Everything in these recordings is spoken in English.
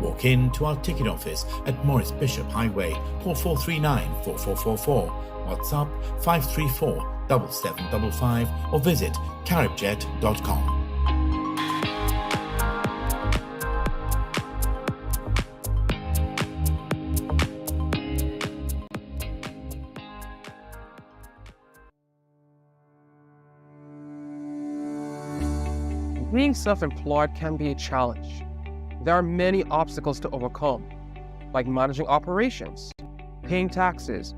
Walk in to our ticket office at Morris Bishop Highway, call 439-4444, WhatsApp 534-7755 or visit caribjet.com. Being self-employed can be a challenge. There are many obstacles to overcome, like managing operations, paying taxes,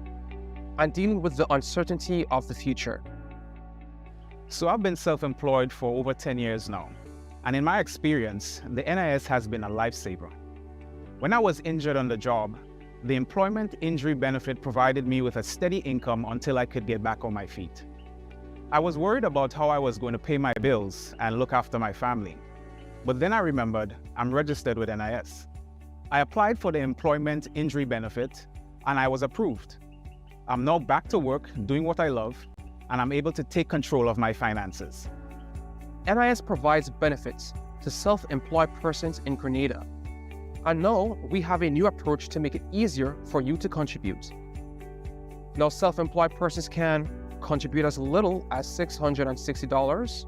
and dealing with the uncertainty of the future. So I've been self-employed for over 10 years now, and in my experience, the NIS has been a lifesaver. When I was injured on the job, the employment injury benefit provided me with a steady income until I could get back on my feet. I was worried about how I was going to pay my bills and look after my family. But then I remembered I'm registered with NIS. I applied for the employment injury benefit and I was approved. I'm now back to work doing what I love, and I'm able to take control of my finances. NIS provides benefits to self-employed persons in Grenada. And now we have a new approach to make it easier for you to contribute. Now self-employed persons can contribute as little as $660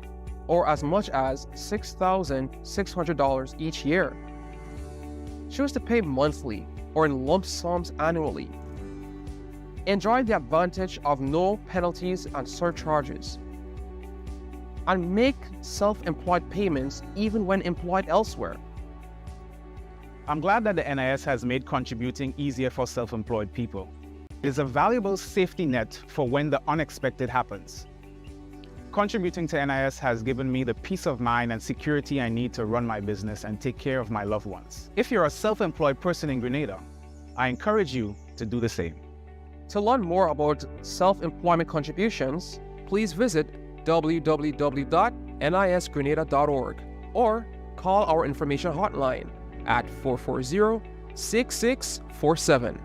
or as much as $6,600 each year. Choose to pay monthly or in lump sums annually. Enjoy the advantage of no penalties and surcharges. And make self-employed payments even when employed elsewhere. I'm glad that the NIS has made contributing easier for self-employed people. It is a valuable safety net for when the unexpected happens. Contributing to NIS has given me the peace of mind and security I need to run my business and take care of my loved ones. If you're a self-employed person in Grenada, I encourage you to do the same. To learn more about self-employment contributions, please visit www.nisgrenada.org or call our information hotline at 440-6647.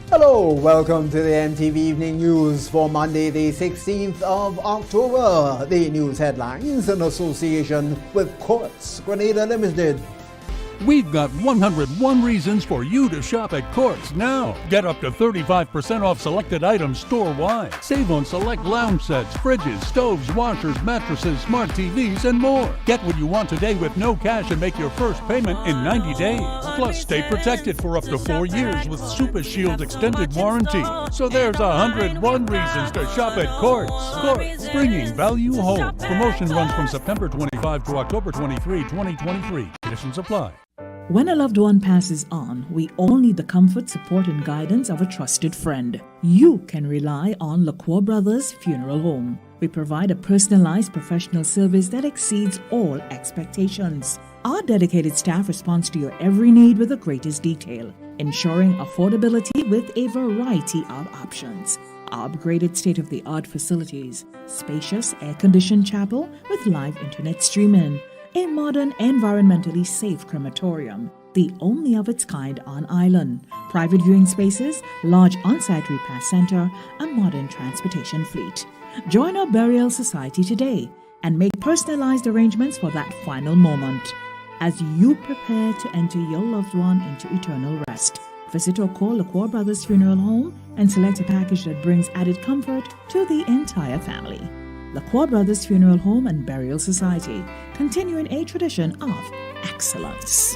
Hello, welcome to the MTV Evening News for Monday, the 16th of October. The news headlines in association with Courts Grenada Limited. We've got 101 reasons for you to shop at Courts now. Get up to 35% off selected items store-wide. Save on select lounge sets, fridges, stoves, washers, mattresses, smart TVs, and more. Get what you want today with no cash and make your first payment in 90 days. Plus, stay protected for up to 4 years with Super Shield extended warranty. So there's 101 reasons to shop at Courts. Courts, bringing value home. Promotion runs from September 25 to October 23, 2023. Conditions apply. When a loved one passes on, we all need the comfort, support, and guidance of a trusted friend. You can rely on LaCour Brothers Funeral Home. We provide a personalized professional service that exceeds all expectations. Our dedicated staff responds to your every need with the greatest detail, ensuring affordability with a variety of options. Our upgraded state-of-the-art facilities, spacious air-conditioned chapel with live internet streaming, a modern, environmentally safe crematorium, the only of its kind on island, private viewing spaces, large on-site repast center, a modern transportation fleet. Join our burial society today and make personalized arrangements for that final moment. As you prepare to enter your loved one into eternal rest, visit or call LaCour Brothers Funeral Home and select a package that brings added comfort to the entire family. LaCour Brothers Funeral Home and Burial Society, continuing a tradition of excellence.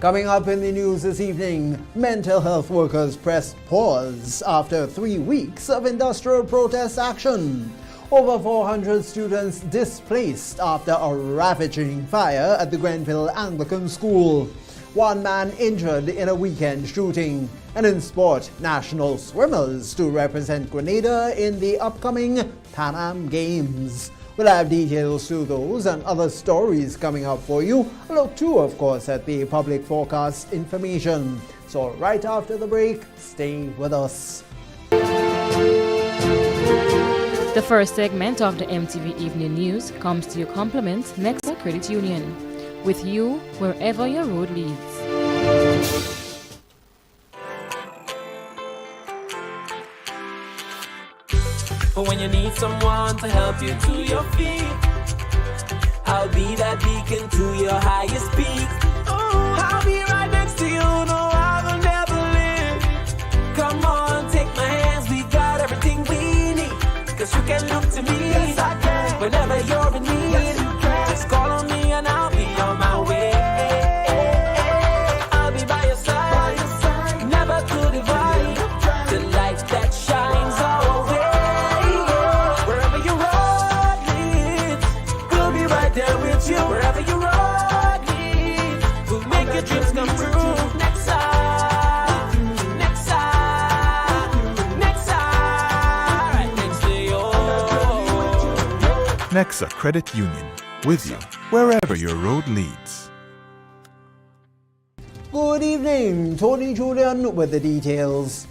Coming up in the news this evening, mental health workers press pause after 3 weeks of industrial protest action. Over 400 students displaced after a ravaging fire at the Grenville Anglican School. One man injured in a weekend shooting. And in sport, national swimmers to represent Grenada in the upcoming Pan Am Games. We'll have details to those and other stories coming up for you. A look too, of course, at the public forecast information. So right after the break, stay with us. The first segment of the MTV Evening News comes to your compliments Nexa Credit Union. With you wherever your road leads. But when you need someone to help you to your feet, I'll be that beacon to your highest peak. I'll be right next to you, no, I will never leave. Come on, take my hands, we got everything we need. Cause you can look to me, yes, I can. Whenever you're in need, yes, you can. Just call on me and I'll be on my way. I'll be by your side, never to divide. The light that shines our way. Wherever you road leads, we'll make your dreams come true. Nexa, Nexa, Nexa, right next to you. Nexa Credit Union, with you wherever your road leads. Good evening, Tony Julian with the details.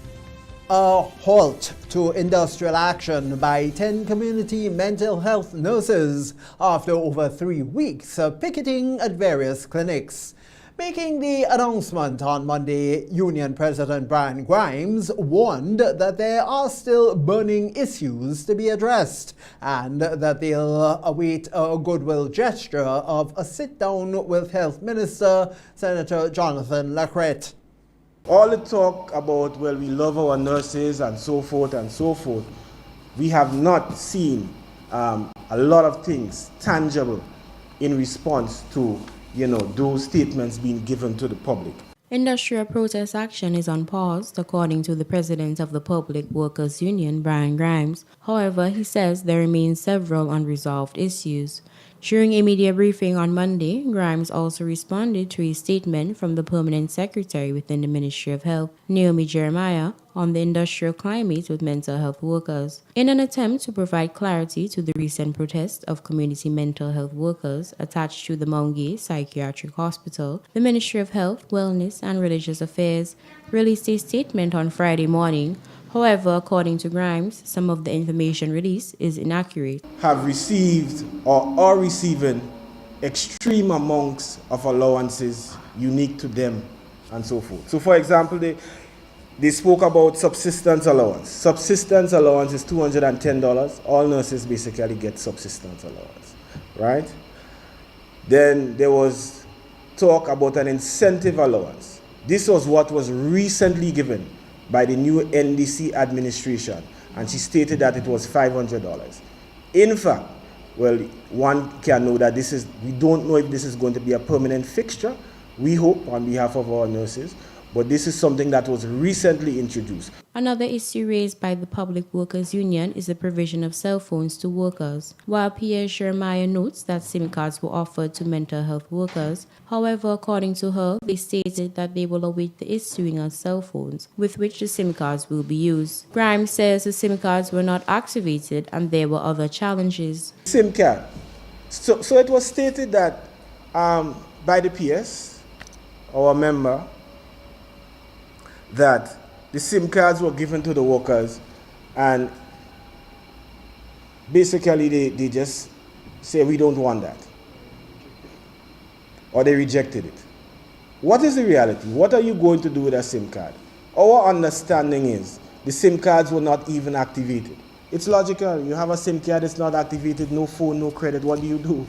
A halt to industrial action by 10 community mental health nurses after over 3 weeks of picketing at various clinics. Making the announcement on Monday, Union President Brian Grimes warned that there are still burning issues to be addressed and that they'll await a goodwill gesture of a sit-down with Health Minister Senator Jonathan Lacrette. All the talk about, well, we love our nurses and so forth, we have not seen a lot of things tangible in response to, those statements being given to the public. Industrial protest action is on pause, according to the president of the Public Workers Union, Brian Grimes. However, he says there remain several unresolved issues. During a media briefing on Monday, Grimes also responded to a statement from the permanent secretary within the Ministry of Health, Naomi Jeremiah, on the industrial climate with mental health workers. In an attempt to provide clarity to the recent protest of community mental health workers attached to the Mount Psychiatric Hospital, the Ministry of Health, Wellness and Religious Affairs released a statement on Friday morning. However, according to Grimes, some of the information released is inaccurate. Have received or are receiving extreme amounts of allowances unique to them and so forth. So for example, they spoke about subsistence allowance. Subsistence allowance is $210. All nurses basically get subsistence allowance, right? Then there was talk about an incentive allowance. This was what was recently given by the new NDC administration, and she stated that it was $500. In fact, well, one can know that we don't know if this is going to be a permanent fixture. We hope on behalf of our nurses, but this is something that was recently introduced. Another issue raised by the Public Workers Union is the provision of cell phones to workers. While Pierre Jeremiah notes that SIM cards were offered to mental health workers, however, according to her, they stated that they will await the issuing of cell phones with which the SIM cards will be used. Grimes says the SIM cards were not activated and there were other challenges. SIM card. So it was stated that by the PS, our member, that the SIM cards were given to the workers and basically they just say we don't want that, or they rejected it. What is the reality? What are you going to do with a SIM card? Our understanding is the SIM cards were not even activated. It's logical. You have a SIM card, it's not activated, no phone, no credit. What do you do?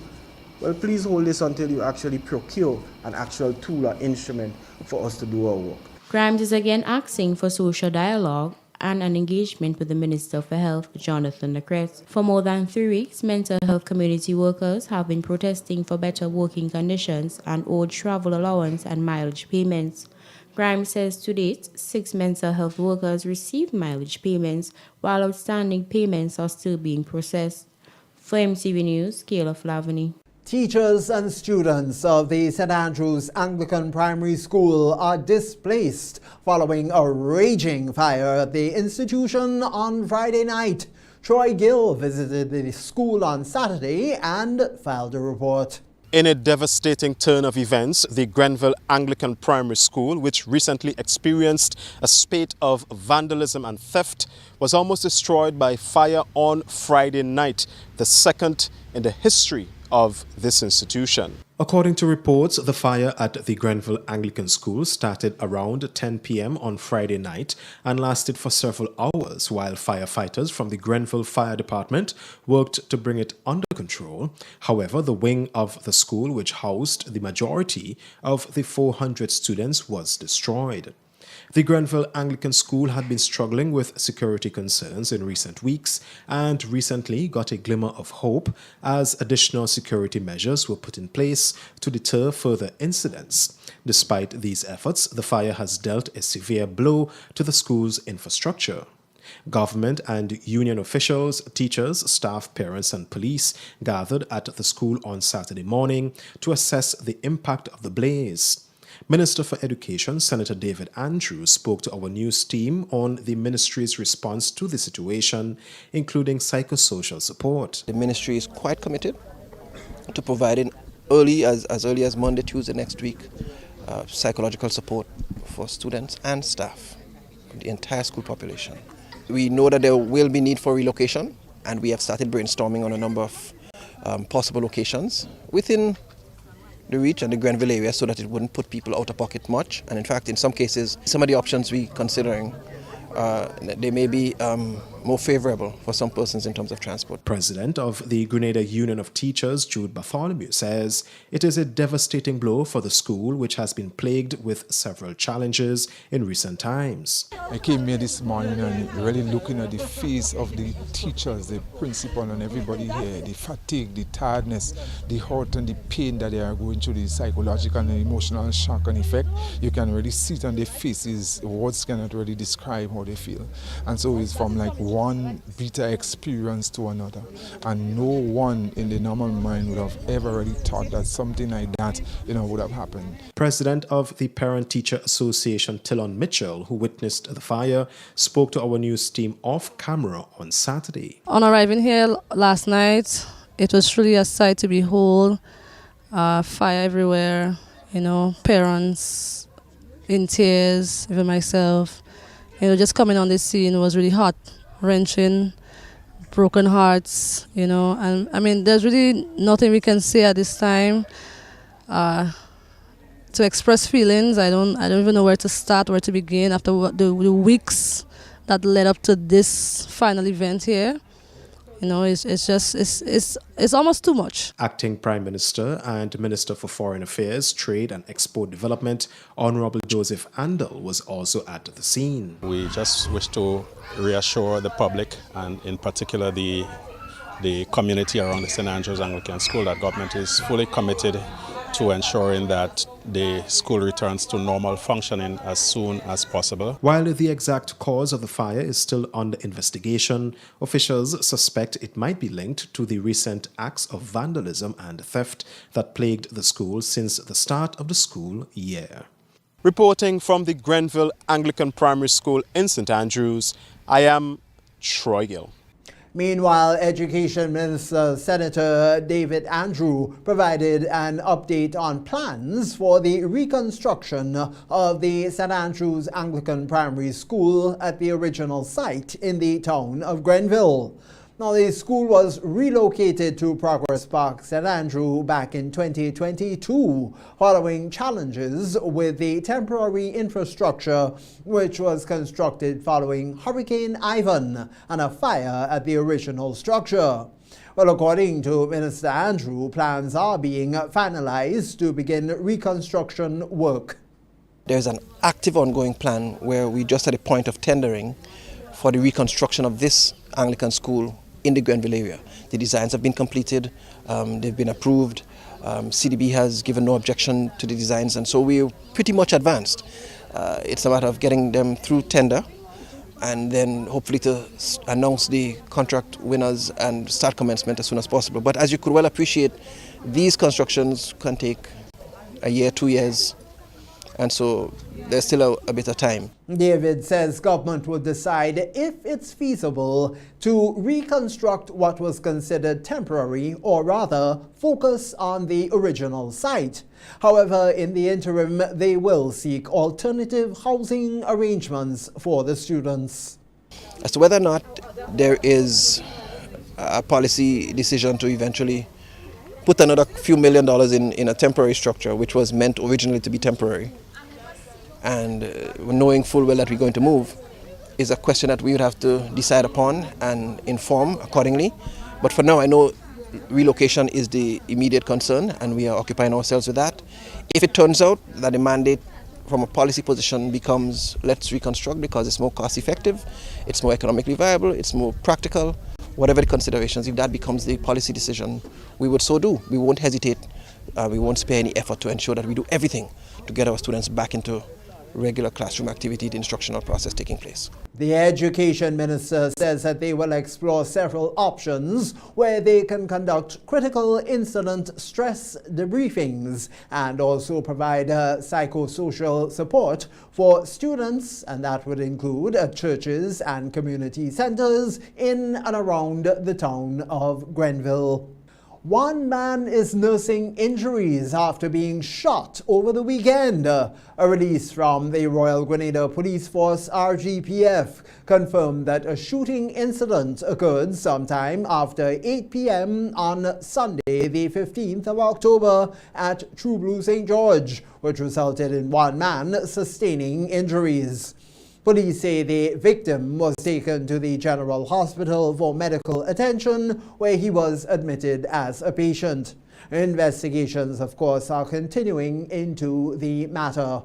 Well, please hold this until you actually procure an actual tool or instrument for us to do our work. Grimes is again asking for social dialogue and an engagement with the Minister for Health, Jonathan Lacrette. For more than 3 weeks, mental health community workers have been protesting for better working conditions and owed travel allowance and mileage payments. Grimes says to date, 6 mental health workers received mileage payments, while outstanding payments are still being processed. For MTV News, Kayla Flavany. Teachers and students of the St. Andrews Anglican Primary School are displaced following a raging fire at the institution on Friday night. Troy Gill visited the school on Saturday and filed a report. In a devastating turn of events, the Grenville Anglican Primary School, which recently experienced a spate of vandalism and theft, was almost destroyed by fire on Friday night, the second in the history of this institution. According to reports, the fire at the Grenville Anglican School started around 10 p.m. on Friday night and lasted for several hours while firefighters from the Grenville Fire Department worked to bring it under control. However, the wing of the school, which housed the majority of the 400 students, was destroyed. The Grenville Anglican School had been struggling with security concerns in recent weeks and recently got a glimmer of hope as additional security measures were put in place to deter further incidents. Despite these efforts, the fire has dealt a severe blow to the school's infrastructure. Government and union officials, teachers, staff, parents and police gathered at the school on Saturday morning to assess the impact of the blaze. Minister for Education, Senator David Andrews, spoke to our news team on the ministry's response to the situation, including psychosocial support. The ministry is quite committed to providing early as Monday, Tuesday next week, psychological support for students and staff, the entire school population. We know that there will be need for relocation, and we have started brainstorming on a number of possible locations within the reach and the Grenville area so that it wouldn't put people out of pocket much. And in fact, in some cases, some of the options we're considering, they may be more favorable for some persons in terms of transport. President of the Grenada Union of Teachers, Jude Bartholomew, says it is a devastating blow for the school, which has been plagued with several challenges in recent times. I came here this morning and really looking at the face of the teachers, the principal and everybody here, the fatigue, the tiredness, the hurt and the pain that they are going through, the psychological and emotional shock and effect. You can really see it on their faces. Words cannot really describe how they feel. And so it's from like one bitter experience to another, and no one in the normal mind would have ever really thought that something like that, would have happened. President of the Parent Teacher Association, Tillon Mitchell, who witnessed the fire, spoke to our news team off camera on Saturday. On arriving here last night, it was truly a sight to behold. Fire everywhere, parents in tears, even myself. Just coming on this scene was really hot, wrenching, broken hearts, and I mean, there's really nothing we can say at this time to express feelings. I don't even know where to start, where to begin after the weeks that led up to this final event here. It's almost too much. Acting Prime Minister and Minister for Foreign Affairs, Trade and Export Development, Honorable Joseph Andel, was also at the scene. We just wish to reassure the public and in particular the community around the St. Andrews Anglican School that government is fully committed to ensuring that the school returns to normal functioning as soon as possible. While the exact cause of the fire is still under investigation, officials suspect it might be linked to the recent acts of vandalism and theft that plagued the school since the start of the school year. Reporting from the Grenville Anglican Primary School in St. Andrews, I am Troy Gill. Meanwhile, Education Minister Senator David Andrews provided an update on plans for the reconstruction of the St. Andrews Anglican Primary School at the original site in the town of Grenville. Now, the school was relocated to Progress Park, St. Andrew back in 2022 following challenges with the temporary infrastructure which was constructed following Hurricane Ivan and a fire at the original structure. Well, according to Minister Andrews, plans are being finalized to begin reconstruction work. There's an active ongoing plan where we just at a point of tendering for the reconstruction of this Anglican school in the Grenville area. The designs have been completed, they've been approved, CDB has given no objection to the designs, and so we're pretty much advanced. It's a matter of getting them through tender and then hopefully to announce the contract winners and start commencement as soon as possible. But as you could well appreciate, these constructions can take a year, 2 years, and so there's still a bit of time. David says government will decide if it's feasible to reconstruct what was considered temporary, or rather focus on the original site. However, in the interim, they will seek alternative housing arrangements for the students. As to whether or not there is a policy decision to eventually put another few $1 million in a temporary structure, which was meant originally to be temporary, and knowing full well that we're going to move, is a question that we would have to decide upon and inform accordingly. But for now, I know relocation is the immediate concern, and we are occupying ourselves with that. If it turns out that the mandate from a policy position becomes let's reconstruct because it's more cost effective, it's more economically viable, it's more practical, whatever the considerations, if that becomes the policy decision, we would so do. We won't hesitate, we won't spare any effort to ensure that we do everything to get our students back into regular classroom activity, the instructional process taking place. The Education Minister says that they will explore several options where they can conduct critical incident stress debriefings and also provide psychosocial support for students, and that would include churches and community centers in and around the town of Grenville. One man is nursing injuries after being shot over the weekend. A release from the Royal Grenada Police Force RGPF confirmed that a shooting incident occurred sometime after 8 p.m. on Sunday, the 15th of October at True Blue St. George, which resulted in one man sustaining injuries. Police say the victim was taken to the General Hospital for medical attention, where he was admitted as a patient. Investigations, of course, are continuing into the matter.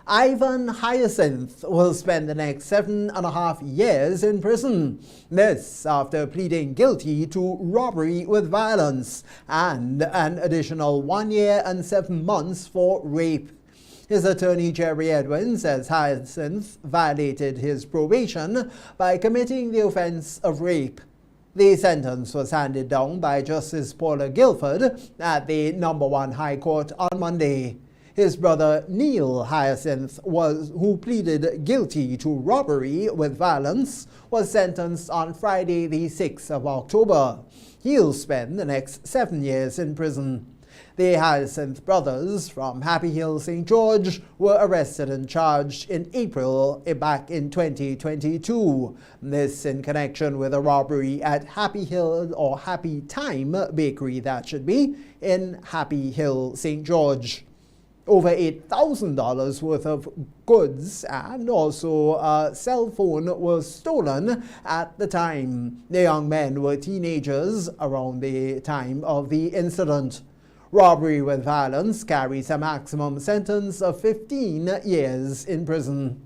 Ivan Hyacinth will spend the next 7.5 years in prison. This after pleading guilty to robbery with violence and an additional 1 year and 7 months for rape. His attorney, Jerry Edwin, says Hyacinth violated his probation by committing the offense of rape. The sentence was handed down by Justice Paula Guilford at the No. 1 High Court on Monday. His brother, Neil Hyacinth, who pleaded guilty to robbery with violence, was sentenced on Friday, the 6th of October. He'll spend the next 7 years in prison. The Hyacinth brothers from Happy Hill, St. George were arrested and charged in April back in 2022. This in connection with a robbery at Happy Hill, or Happy Time Bakery, that should be, in Happy Hill, St. George. Over $8,000 worth of goods and also a cell phone were stolen at the time. The young men were teenagers around the time of the incident. Robbery with violence carries a maximum sentence of 15 years in prison.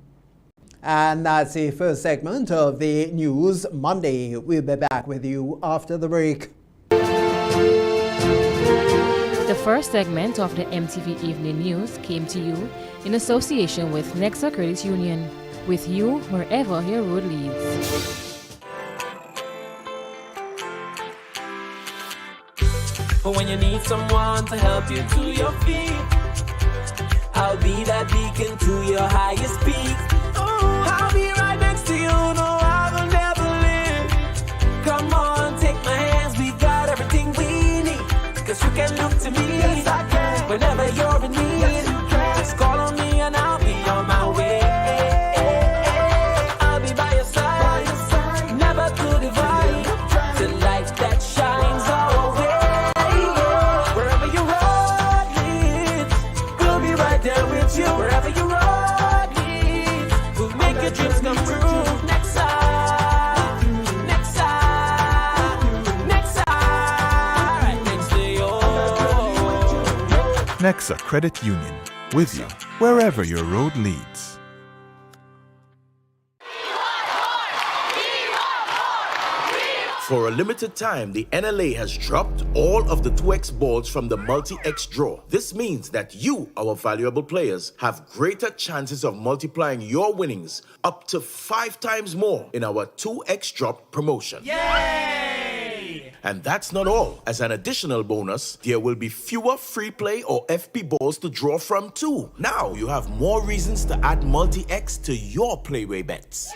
And that's the first segment of the News Monday. We'll be back with you after the break. The first segment of the MTV Evening News came to you in association with Nexa Credit Union, with you wherever your road leads. But when you need someone to help you to your feet, I'll be that beacon to your highest peak. I'll be right next to you, no, I will never leave. Come on, take my hands, we got everything we need. Cause you can look to me, yes, I can. Whenever you're in need, yes, you can. Just call on me and I'll be on my way. I'll be by your side, never to divide. The light that shines our way. Wherever you road leads, we'll make your dreams come true. Nexa, Nexa, Nexa, right next to you. Nexa Credit Union, with you wherever your road leads. For a limited time, the NLA has dropped all of the 2x balls from the multi-X draw. This means that you, our valuable players, have greater chances of multiplying your winnings up to 5 times more in our 2x drop promotion. Yay! And that's not all. As an additional bonus, there will be fewer free play or FP balls to draw from too. Now you have more reasons to add multi-X to your playway bets.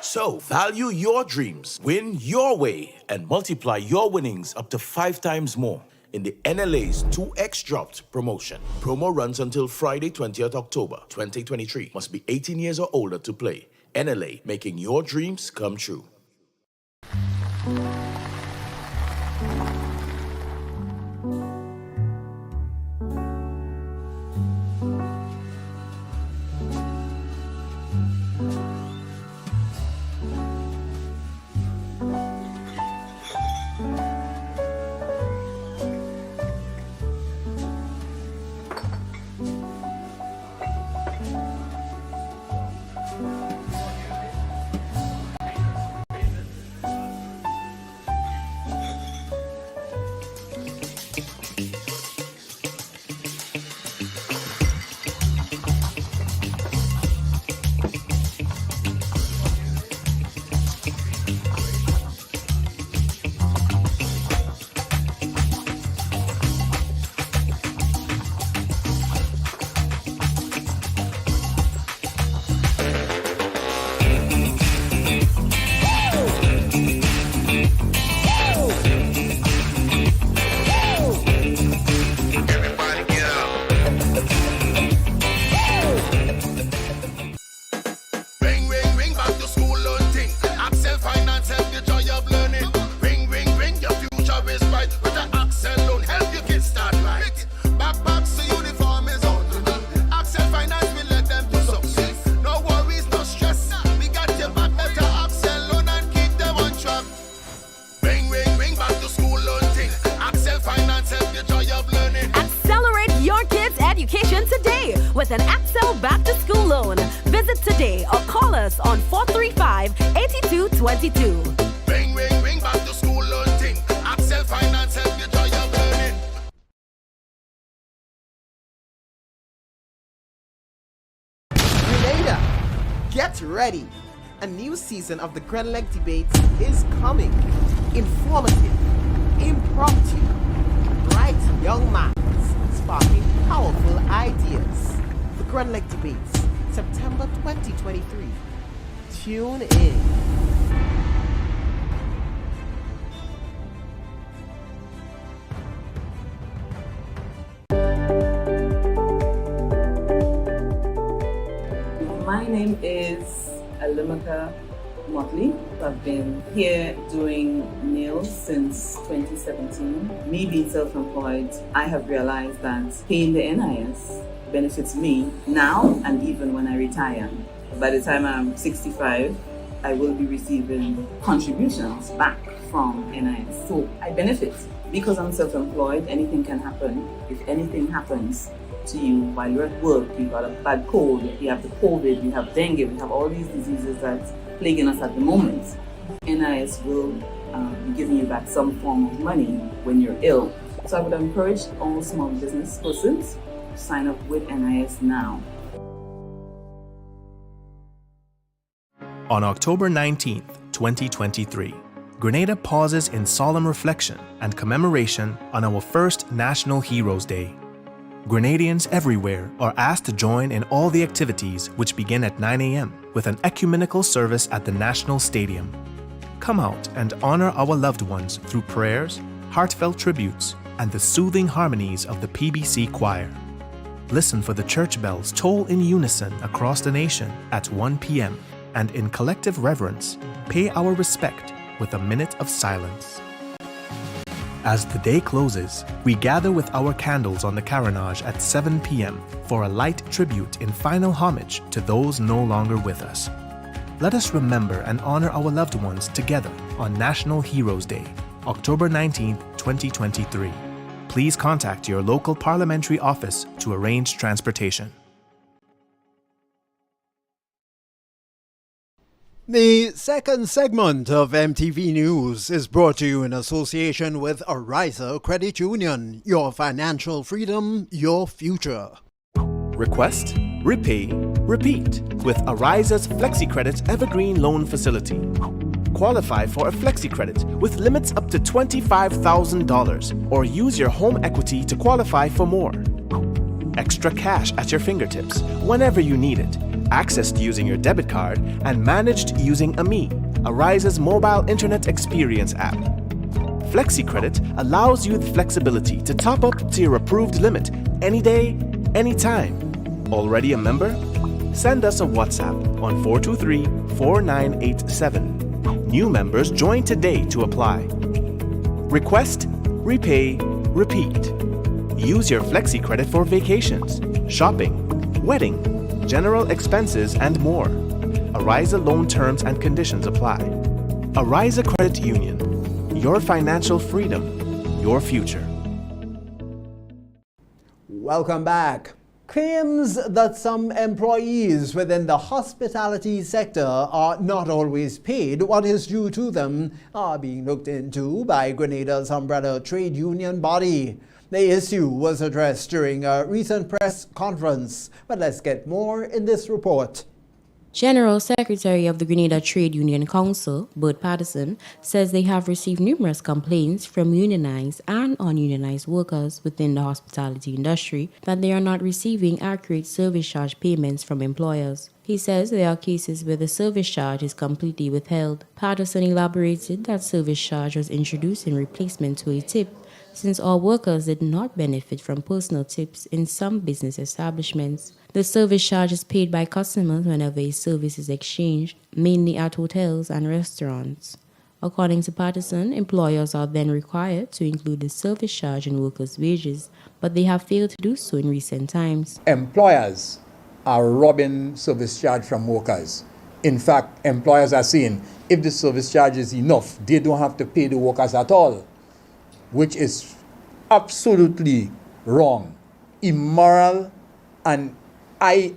So, value your dreams, win your way, and multiply your winnings up to 5 times more in the NLA's 2x Dropped promotion. Promo runs until Friday, 20th October, 2023. Must be 18 years or older to play. NLA, making your dreams come true. With an Accel Back to School loan. Visit today or call us on 435-8222. Ring, ring, ring, back to school loan thing. Accel Finance, help you joy of learning. Grenada, get ready. A new season of the Grenleg Debates is coming. Informative, impromptu, bright young minds sparking powerful ideas. The Grenleg Debates, September 2023. Tune in. My name is Alimaka Motley. I've been here doing nails since 2017. Me being self-employed, I have realized that paying the NIS benefits me now and even when I retire. By the time I'm 65, I will be receiving contributions back from NIS. So I benefit. Because I'm self-employed, anything can happen. If anything happens to you while you're at work, you've got a bad cold, you have the COVID, you have dengue, we have all these diseases that's plaguing us at the moment. NIS will be giving you back some form of money when you're ill. So I would encourage all small business persons to sign up with NIS now. On October 19th, 2023, Grenada pauses in solemn reflection and commemoration on our first National Heroes Day. Grenadians everywhere are asked to join in all the activities which begin at 9 a.m. with an ecumenical service at the National Stadium. Come out and honor our loved ones through prayers, heartfelt tributes, and the soothing harmonies of the PBC choir. Listen for the church bells toll in unison across the nation at 1 p.m. and in collective reverence, pay our respect with a minute of silence. As the day closes, we gather with our candles on the carronage at 7 p.m. for a light tribute in final homage to those no longer with us. Let us remember and honor our loved ones together on National Heroes Day, October 19, 2023. Please contact your local parliamentary office to arrange transportation. The second segment of MTV News is brought to you in association with Ariza Credit Union. Your financial freedom, your future. Request, repay, repeat with Ariza's FlexiCredit Evergreen Loan Facility. Qualify for a FlexiCredit with limits up to $25,000 or use your home equity to qualify for more. Extra cash at your fingertips whenever you need it. Accessed using your debit card and managed using AMI, Ariza's mobile internet experience app. FlexiCredit allows you the flexibility to top up to your approved limit any day, anytime. Already a member? Send us a WhatsApp on 423-4987. New members join today to apply. Request, repay, repeat. Use your FlexiCredit for vacations, shopping, wedding, general expenses, and more. Ariza loan terms and conditions apply. Ariza Credit Union. Your financial freedom, your future. Welcome back. Claims that some employees within the hospitality sector are not always paid what is due to them are being looked into by Grenada's umbrella trade union body. The issue was addressed during a recent press conference, but let's get more in this report. General Secretary of the Grenada Trade Union Council, Bert Patterson, says they have received numerous complaints from unionized and ununionized workers within the hospitality industry that they are not receiving accurate service charge payments from employers. He says there are cases where the service charge is completely withheld. Patterson elaborated that service charge was introduced in replacement to a tip, since all workers did not benefit from personal tips in some business establishments. The service charge is paid by customers whenever a service is exchanged, mainly at hotels and restaurants. According to Patterson, employers are then required to include the service charge in workers' wages, but they have failed to do so in recent times. Employers are robbing service charge from workers. In fact, employers are saying if the service charge is enough, they don't have to pay the workers at all, which is absolutely wrong, immoral, and I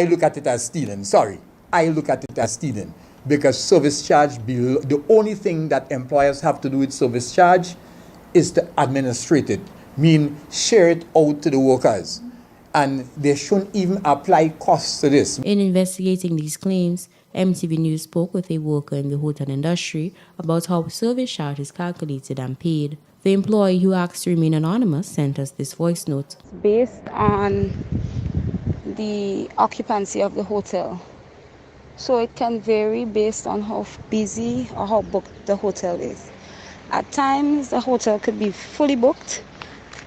look at it as stealing. Sorry, I look at it as stealing, because service charge, the only thing that employers have to do with service charge is to administrate it, mean share it out to the workers, and they shouldn't even apply costs to this. In investigating these claims, MTV News spoke with a worker in the hotel industry about how service charge is calculated and paid. The employee, who asked to remain anonymous, sent us this voice note. Based on the occupancy of the hotel. So it can vary based on how busy or how booked the hotel is. At times, the hotel could be fully booked,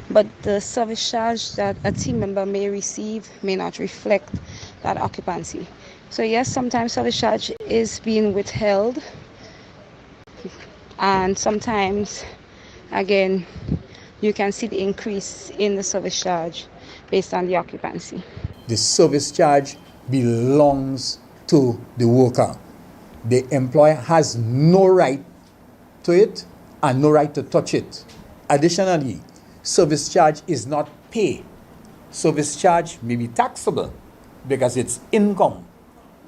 but the service charge that a team member may receive may not reflect that occupancy. So yes, sometimes service charge is being withheld, and sometimes, again, you can see the increase in the service charge based on the occupancy. The service charge belongs to the worker. The employer has no right to it and no right to touch it. Additionally, service charge is not pay. Service charge may be taxable because it's income,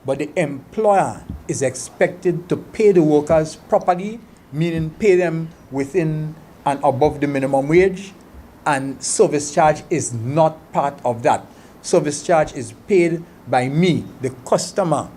but the employer is expected to pay the workers properly, meaning pay them within and above the minimum wage, and service charge is not part of that. Service charge is paid by me, the customer,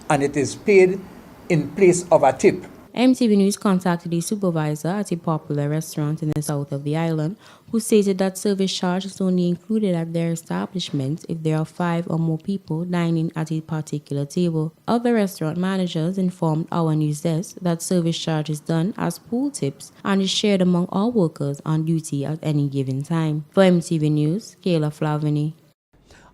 and it is paid in place of a tip. MTV News contacted a supervisor at a popular restaurant in the south of the island who stated that service charge is only included at their establishment if there are 5 or more people dining at a particular table. Other restaurant managers informed our news desk that service charge is done as pool tips and is shared among all workers on duty at any given time. For MTV News, Kayla Flavini.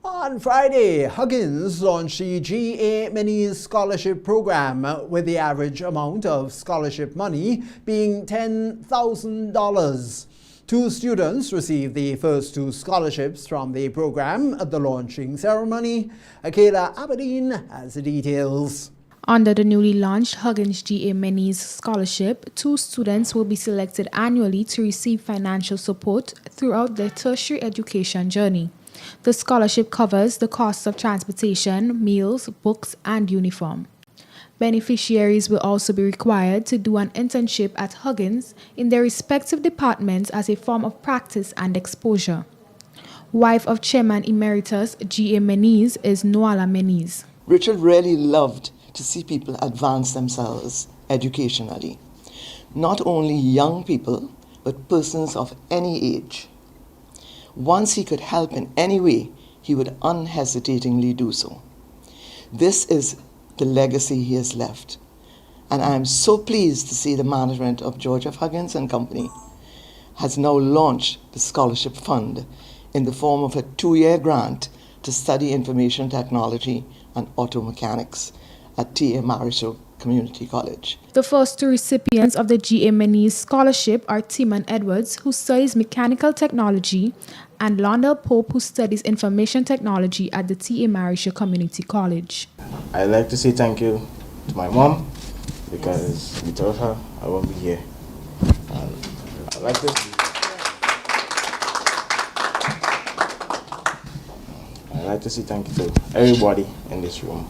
On Friday, Huggins launched the GA Mini Scholarship Program, with the average amount of scholarship money being $10,000. 2 students received the first 2 scholarships from the program at the launching ceremony. Akela Aberdeen has the details. Under the newly launched Huggins GA Minis Scholarship, 2 students will be selected annually to receive financial support throughout their tertiary education journey. The scholarship covers the costs of transportation, meals, books, and uniform. Beneficiaries will also be required to do an internship at Huggins in their respective departments as a form of practice and exposure. Wife of Chairman Emeritus G.A. Meniz is Noala Meniz. Richard really loved to see people advance themselves educationally. Not only young people, but persons of any age. Once he could help in any way, he would unhesitatingly do so. This is the legacy he has left. And I am so pleased to see the management of George F. Huggins and Company has now launched the scholarship fund in the form of a 2-year grant to study information technology and auto mechanics at T.A. Marischal Community College. The first two recipients of the G.A. Meniz Scholarship are Timon Edwards, who studies mechanical technology, and Londell Pope, who studies information technology at the T.A. Marischal Community College. I'd like to say thank you to my mom, because without her, I won't be here. I'd like to say thank you to everybody in this room.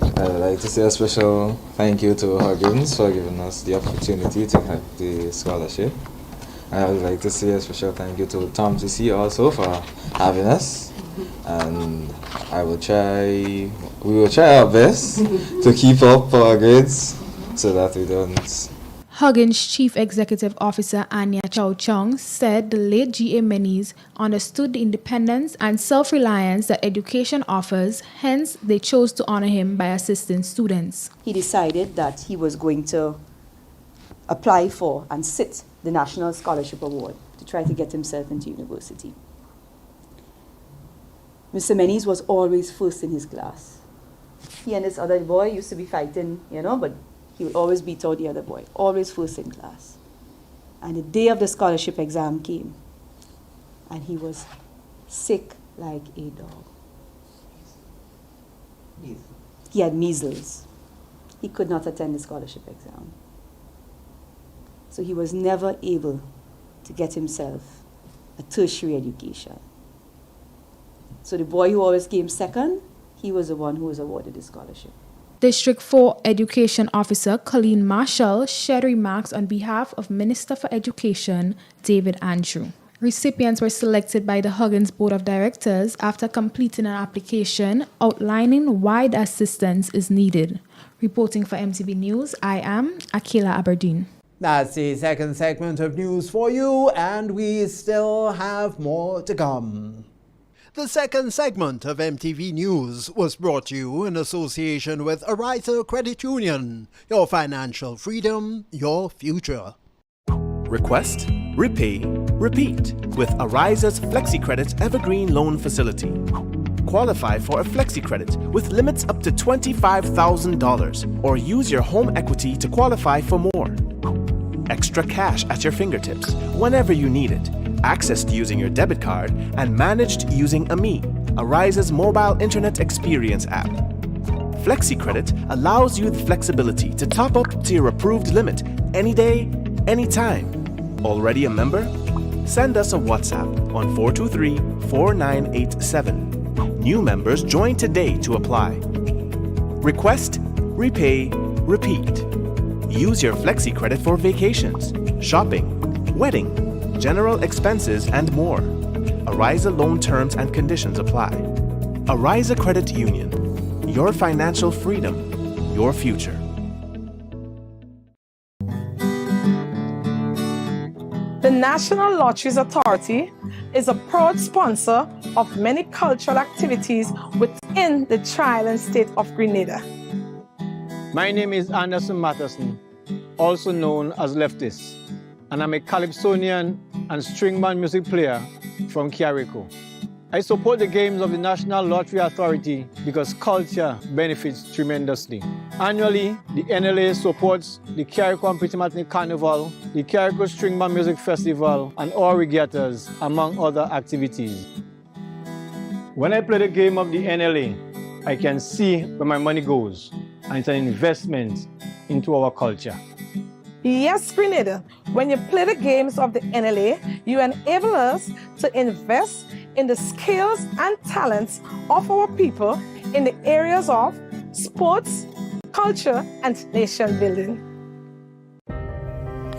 I'd like to say a special thank you to Huggins for giving us the opportunity to have the scholarship. I would like to say a special thank you to Tom CC also for having us. And we will try our best to keep up our grades so that we don't. Huggins Chief Executive Officer Anya Chow Chung said the late G.A. Meniz understood the independence and self-reliance that education offers, hence they chose to honor him by assisting students. He decided that he was going to apply for and sit the National Scholarship Award to try to get himself into university. Mr. Meniz was always first in his class. He and this other boy used to be fighting, but he would always beat out the other boy, always first in class. And the day of the scholarship exam came, and he was sick like a dog. He had measles. He could not attend the scholarship exam. So he was never able to get himself a tertiary education. So the boy who always came second, he was the one who was awarded the scholarship. District 4 Education Officer Colleen Marshall shared remarks on behalf of Minister for Education David Andrew. Recipients were selected by the Huggins Board of Directors after completing an application outlining why the assistance is needed. Reporting for MTV News, I am Akila Aberdeen. That's the second segment of news for you, and we still have more to come. The second segment of MTV News was brought to you in association with Ariza Credit Union. Your financial freedom, your future. Request, repay, repeat with Ariza's FlexiCredit Evergreen Loan Facility. Qualify for a FlexiCredit with limits up to $25,000 or use your home equity to qualify for more. Extra cash at your fingertips whenever you need it. Accessed using your debit card and managed using AMI, Ariza's mobile internet experience app. FlexiCredit allows you the flexibility to top up to your approved limit any day, anytime. Already a member? Send us a WhatsApp on 423-4987. New members join today to apply. Request, repay, repeat. Use your FlexiCredit for vacations, shopping, wedding, general expenses, and more. Ariza loan terms and conditions apply. Ariza Credit Union. Your financial freedom, your future. The National Lotteries Authority is a proud sponsor of many cultural activities within the Tri-Island state of Grenada. My name is Anderson Matterson, also known as Leftist, and I'm a calypsonian and string band music player from Carrico. I support the games of the National Lottery Authority because culture benefits tremendously. Annually, the NLA supports the Carrico and Pritimatini Carnival, the Carrico String Band Music Festival, and all regattas, among other activities. When I play the game of the NLA, I can see where my money goes, and it's an investment into our culture. Yes, Grenada, when you play the games of the NLA, you enable us to invest in the skills and talents of our people in the areas of sports, culture, and nation building.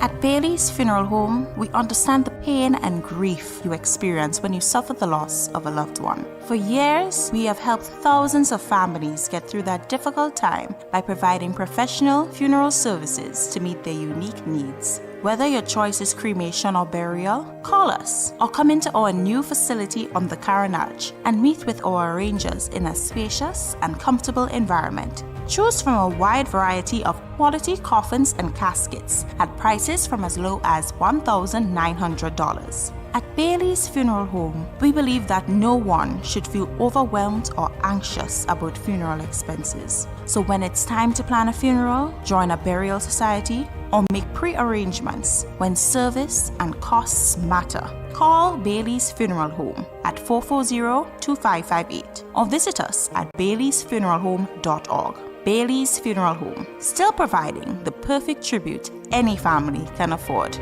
At Bailey's Funeral Home, we understand the pain and grief you experience when you suffer the loss of a loved one. For years, we have helped thousands of families get through that difficult time by providing professional funeral services to meet their unique needs. Whether your choice is cremation or burial, call us or come into our new facility on the Carenage and meet with our arrangers in a spacious and comfortable environment. Choose from a wide variety of quality coffins and caskets at prices from as low as $1,900. At Bailey's Funeral Home, we believe that no one should feel overwhelmed or anxious about funeral expenses. So when it's time to plan a funeral, join a burial society, or make pre-arrangements when service and costs matter, call Bailey's Funeral Home at 440-2558 or visit us at baileysfuneralhome.org. Bailey's Funeral Home, still providing the perfect tribute any family can afford.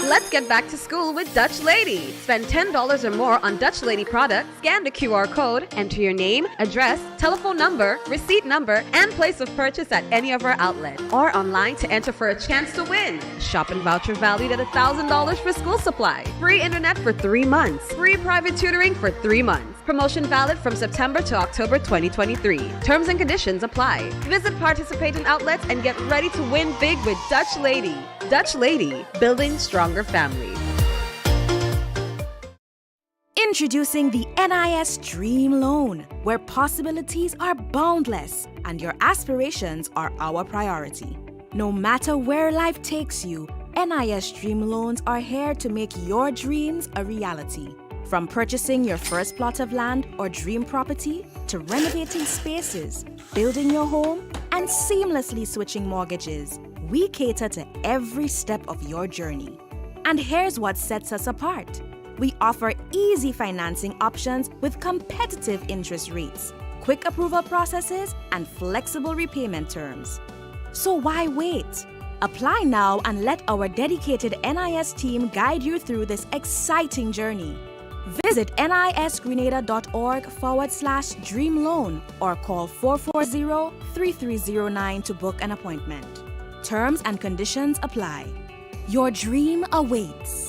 Let's get back to school with Dutch Lady. Spend $10 or more on Dutch Lady products, scan the QR code, enter your name, address, telephone number, receipt number, and place of purchase at any of our outlets. Or online to enter for a chance to win. A shopping voucher valued at $1,000 for school supplies. Free internet for 3 months. Free private tutoring for 3 months. Promotion valid from September to October 2023. Terms and conditions apply. Visit participating outlets and get ready to win big with Dutch Lady. Dutch Lady, building stronger families. Introducing the NIS Dream Loan, where possibilities are boundless and your aspirations are our priority. No matter where life takes you, NIS Dream Loans are here to make your dreams a reality. From purchasing your first plot of land or dream property, to renovating spaces, building your home, and seamlessly switching mortgages, we cater to every step of your journey. And here's what sets us apart. We offer easy financing options with competitive interest rates, quick approval processes, and flexible repayment terms. So why wait? Apply now and let our dedicated NIS team guide you through this exciting journey. Visit nisgrenada.org/dreamloan or call 440-3309 to book an appointment. Terms and conditions apply. Your dream awaits.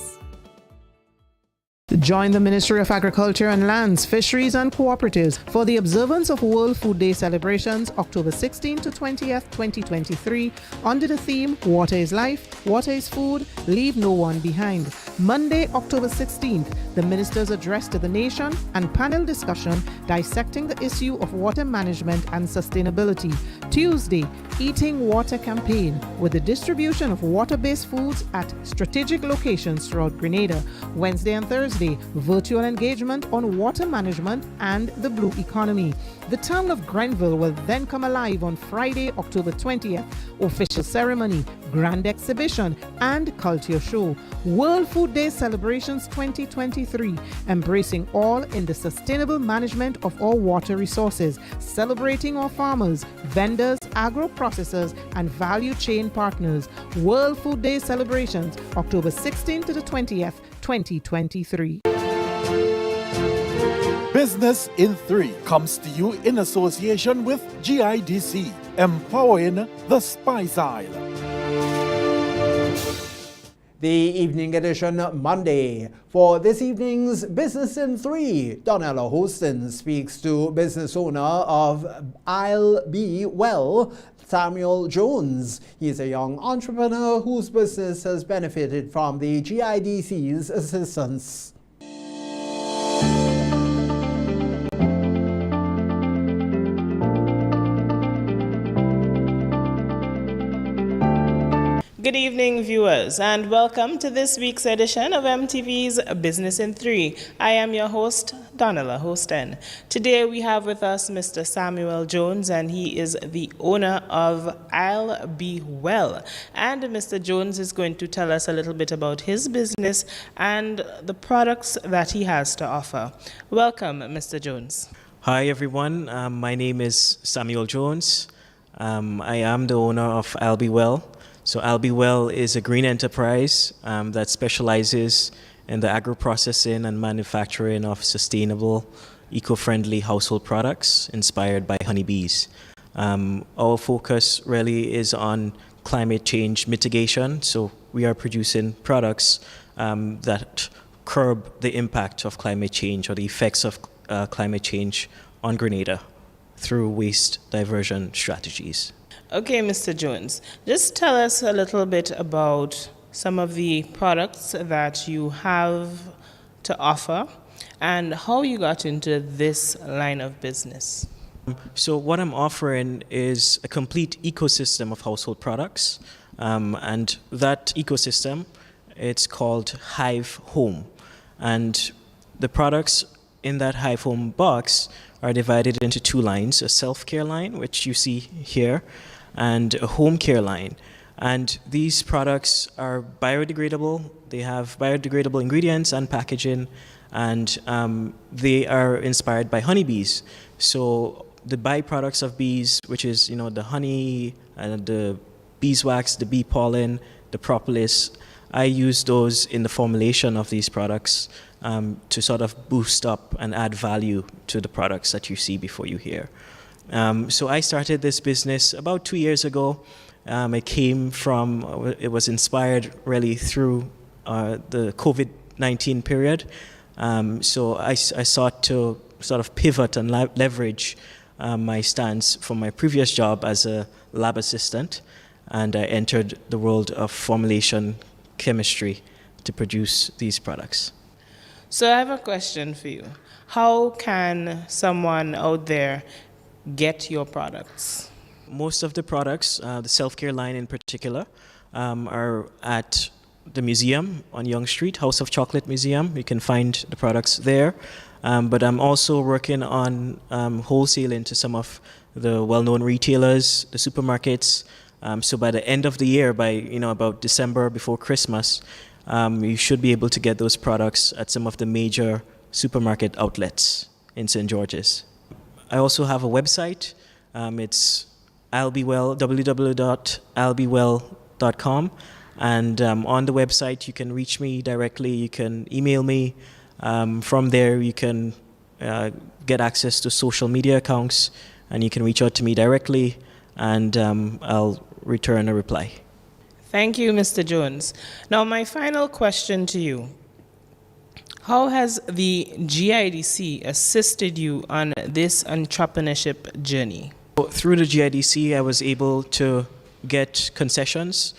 Join the Ministry of Agriculture and Lands, Fisheries and Cooperatives for the observance of World Food Day celebrations October 16th to 20th, 2023 under the theme Water is Life, Water is Food, Leave No One Behind. Monday, October 16th, the minister's address to the nation and panel discussion dissecting the issue of water management and sustainability. Tuesday, Eating Water campaign with the distribution of water-based foods at strategic locations throughout Grenada. Wednesday and Thursday, virtual engagement on water management and the blue economy. The town of Grenville will then come alive on Friday, October 20th. Official ceremony, grand exhibition, and culture show. World Food Day celebrations 2023, embracing all in the sustainable management of our water resources, celebrating our farmers, vendors, agro-processors, and value chain partners. World Food Day celebrations, October 16th to the 20th, 2023. Business in 3 comes to you in association with GIDC, empowering the Spice Isle. The evening edition Monday. For this evening's Business in 3, Donella Hostin speaks to business owner of I'll Be Well, Samuel Jones. He is a young entrepreneur whose business has benefited from the GIDC's assistance. Good evening, viewers, and welcome to this week's edition of MTV's Business in 3. I am your host, Donella Hostin. Today we have with us Mr. Samuel Jones, and he is the owner of I'll Be Well. And Mr. Jones is going to tell us a little bit about his business and the products that he has to offer. Welcome, Mr. Jones. Hi, everyone. My name is Samuel Jones. I am the owner of I'll Be Well. So I'll Be Well is a green enterprise that specializes in the agro-processing and manufacturing of sustainable eco-friendly household products inspired by honeybees. Our focus really is on climate change mitigation, so we are producing products that curb the impact of climate change or the effects of climate change on Grenada through waste diversion strategies. Okay, Mr. Jones, just tell us a little bit about some of the products that you have to offer and how you got into this line of business. So what I'm offering is a complete ecosystem of household products, and that ecosystem, it's called Hive Home. And the products in that Hive Home box are divided into two lines, a self-care line, which you see here, and a home care line. And these products are biodegradable. They have biodegradable ingredients and packaging, and they are inspired by honeybees. So the byproducts of bees, which is the honey and the beeswax, the bee pollen, the propolis, I use those in the formulation of these products to sort of boost up and add value to the products that you see before you here. So I started this business about 2 years ago. It was inspired really through the COVID-19 period. So I sought to sort of pivot and leverage my stance from my previous job as a lab assistant, and I entered the world of formulation chemistry to produce these products. So I have a question for you. How can someone out there get your products? Most of the products, the self-care line in particular, are at the museum on Yonge Street, House of Chocolate Museum. You can find the products there. But I'm also working on wholesaling to some of the well-known retailers, the supermarkets. So by the end of the year, by about December before Christmas, you should be able to get those products at some of the major supermarket outlets in St. George's. I also have a website. It's www.albewell.com. And on the website, you can reach me directly. You can email me. From there, you can get access to social media accounts, and you can reach out to me directly, and I'll return a reply. Thank you, Mr. Jones. Now, my final question to you. How has the GIDC assisted you on this entrepreneurship journey? Through the GIDC, I was able to get concessions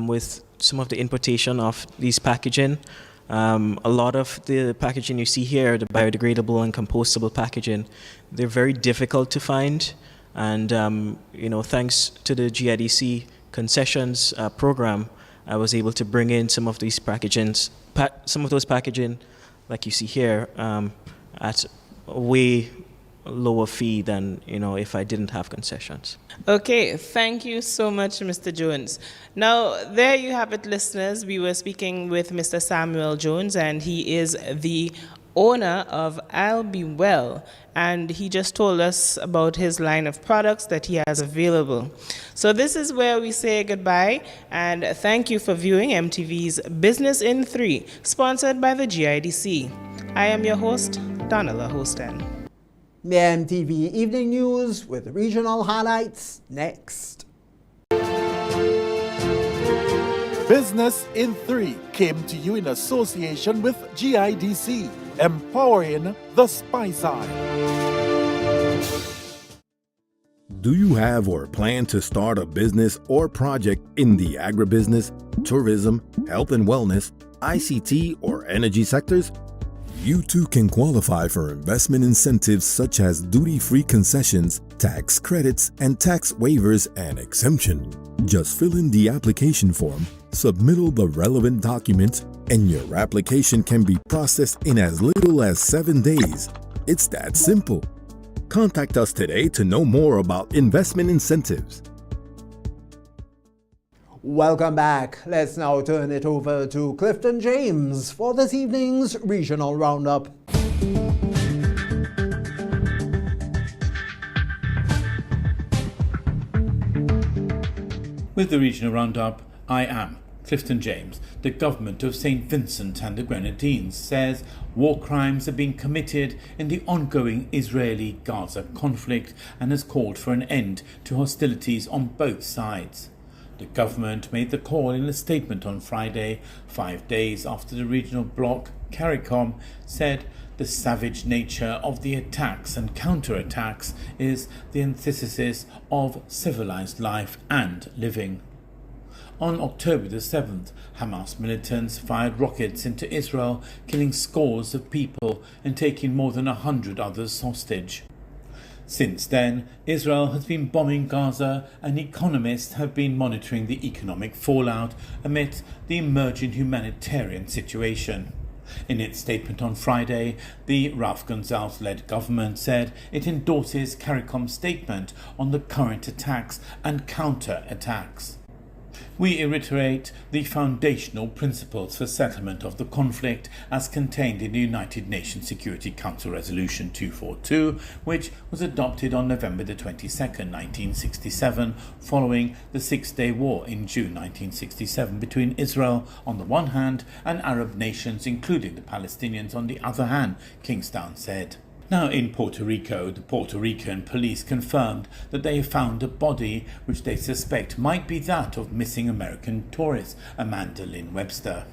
with some of the importation of these packaging. A lot of the packaging you see here, the biodegradable and compostable packaging, they're very difficult to find. And thanks to the GIDC concessions program, I was able to bring in some of these some of those packaging, like you see here, at a way lower fee than if I didn't have concessions. Okay, thank you so much, Mr. Jones. Now, there you have it, listeners. We were speaking with Mr. Samuel Jones, and he is the owner of I'll Be Well, and he just told us about his line of products that he has available. So this is where we say goodbye, and thank you for viewing MTV's Business in 3, sponsored by the GIDC. I am your host, Donella Hosten. The MTV Evening News with regional highlights next. Business in 3 came to you in association with GIDC, empowering the Spy Side. Do you have or plan to start a business or project in the agribusiness, tourism, health and wellness, ICT, or energy sectors? You too can qualify for investment incentives such as duty-free concessions, tax credits, and tax waivers and exemption. Just fill in the application form, submit all the relevant documents, and your application can be processed in as little as 7 days. It's that simple. Contact us today to know more about investment incentives. Welcome back. Let's now turn it over to Clifton James for this evening's Regional Roundup. With the Regional Roundup, I am Clifton James, the government of St. Vincent and the Grenadines, says war crimes are being committed in the ongoing Israeli-Gaza conflict and has called for an end to hostilities on both sides. The government made the call in a statement on Friday, 5 days after the regional bloc, CARICOM, said the savage nature of the attacks and counterattacks is the antithesis of civilized life and living. On October the 7th, Hamas militants fired rockets into Israel, killing scores of people and taking more than 100 others hostage. Since then, Israel has been bombing Gaza, and economists have been monitoring the economic fallout amid the emerging humanitarian situation. In its statement on Friday, the Ralph Gonsalves-led government said it endorses CARICOM's statement on the current attacks and counter-attacks. We reiterate the foundational principles for settlement of the conflict as contained in the United Nations Security Council Resolution 242, which was adopted on November the 22nd, 1967, following the Six-Day War in June 1967 between Israel on the one hand and Arab nations, including the Palestinians, on the other hand, Kingstown said. Now in Puerto Rico, the Puerto Rican police confirmed that they have found a body which they suspect might be that of missing American tourist Amanda Lynn Webster.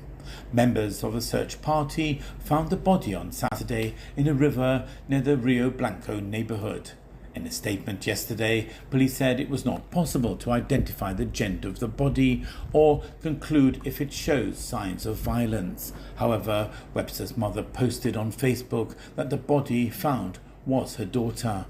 Members of a search party found the body on Saturday in a river near the Rio Blanco neighborhood. In a statement yesterday, police said it was not possible to identify the gender of the body or conclude if it shows signs of violence. However, Webster's mother posted on Facebook that the body found was her daughter.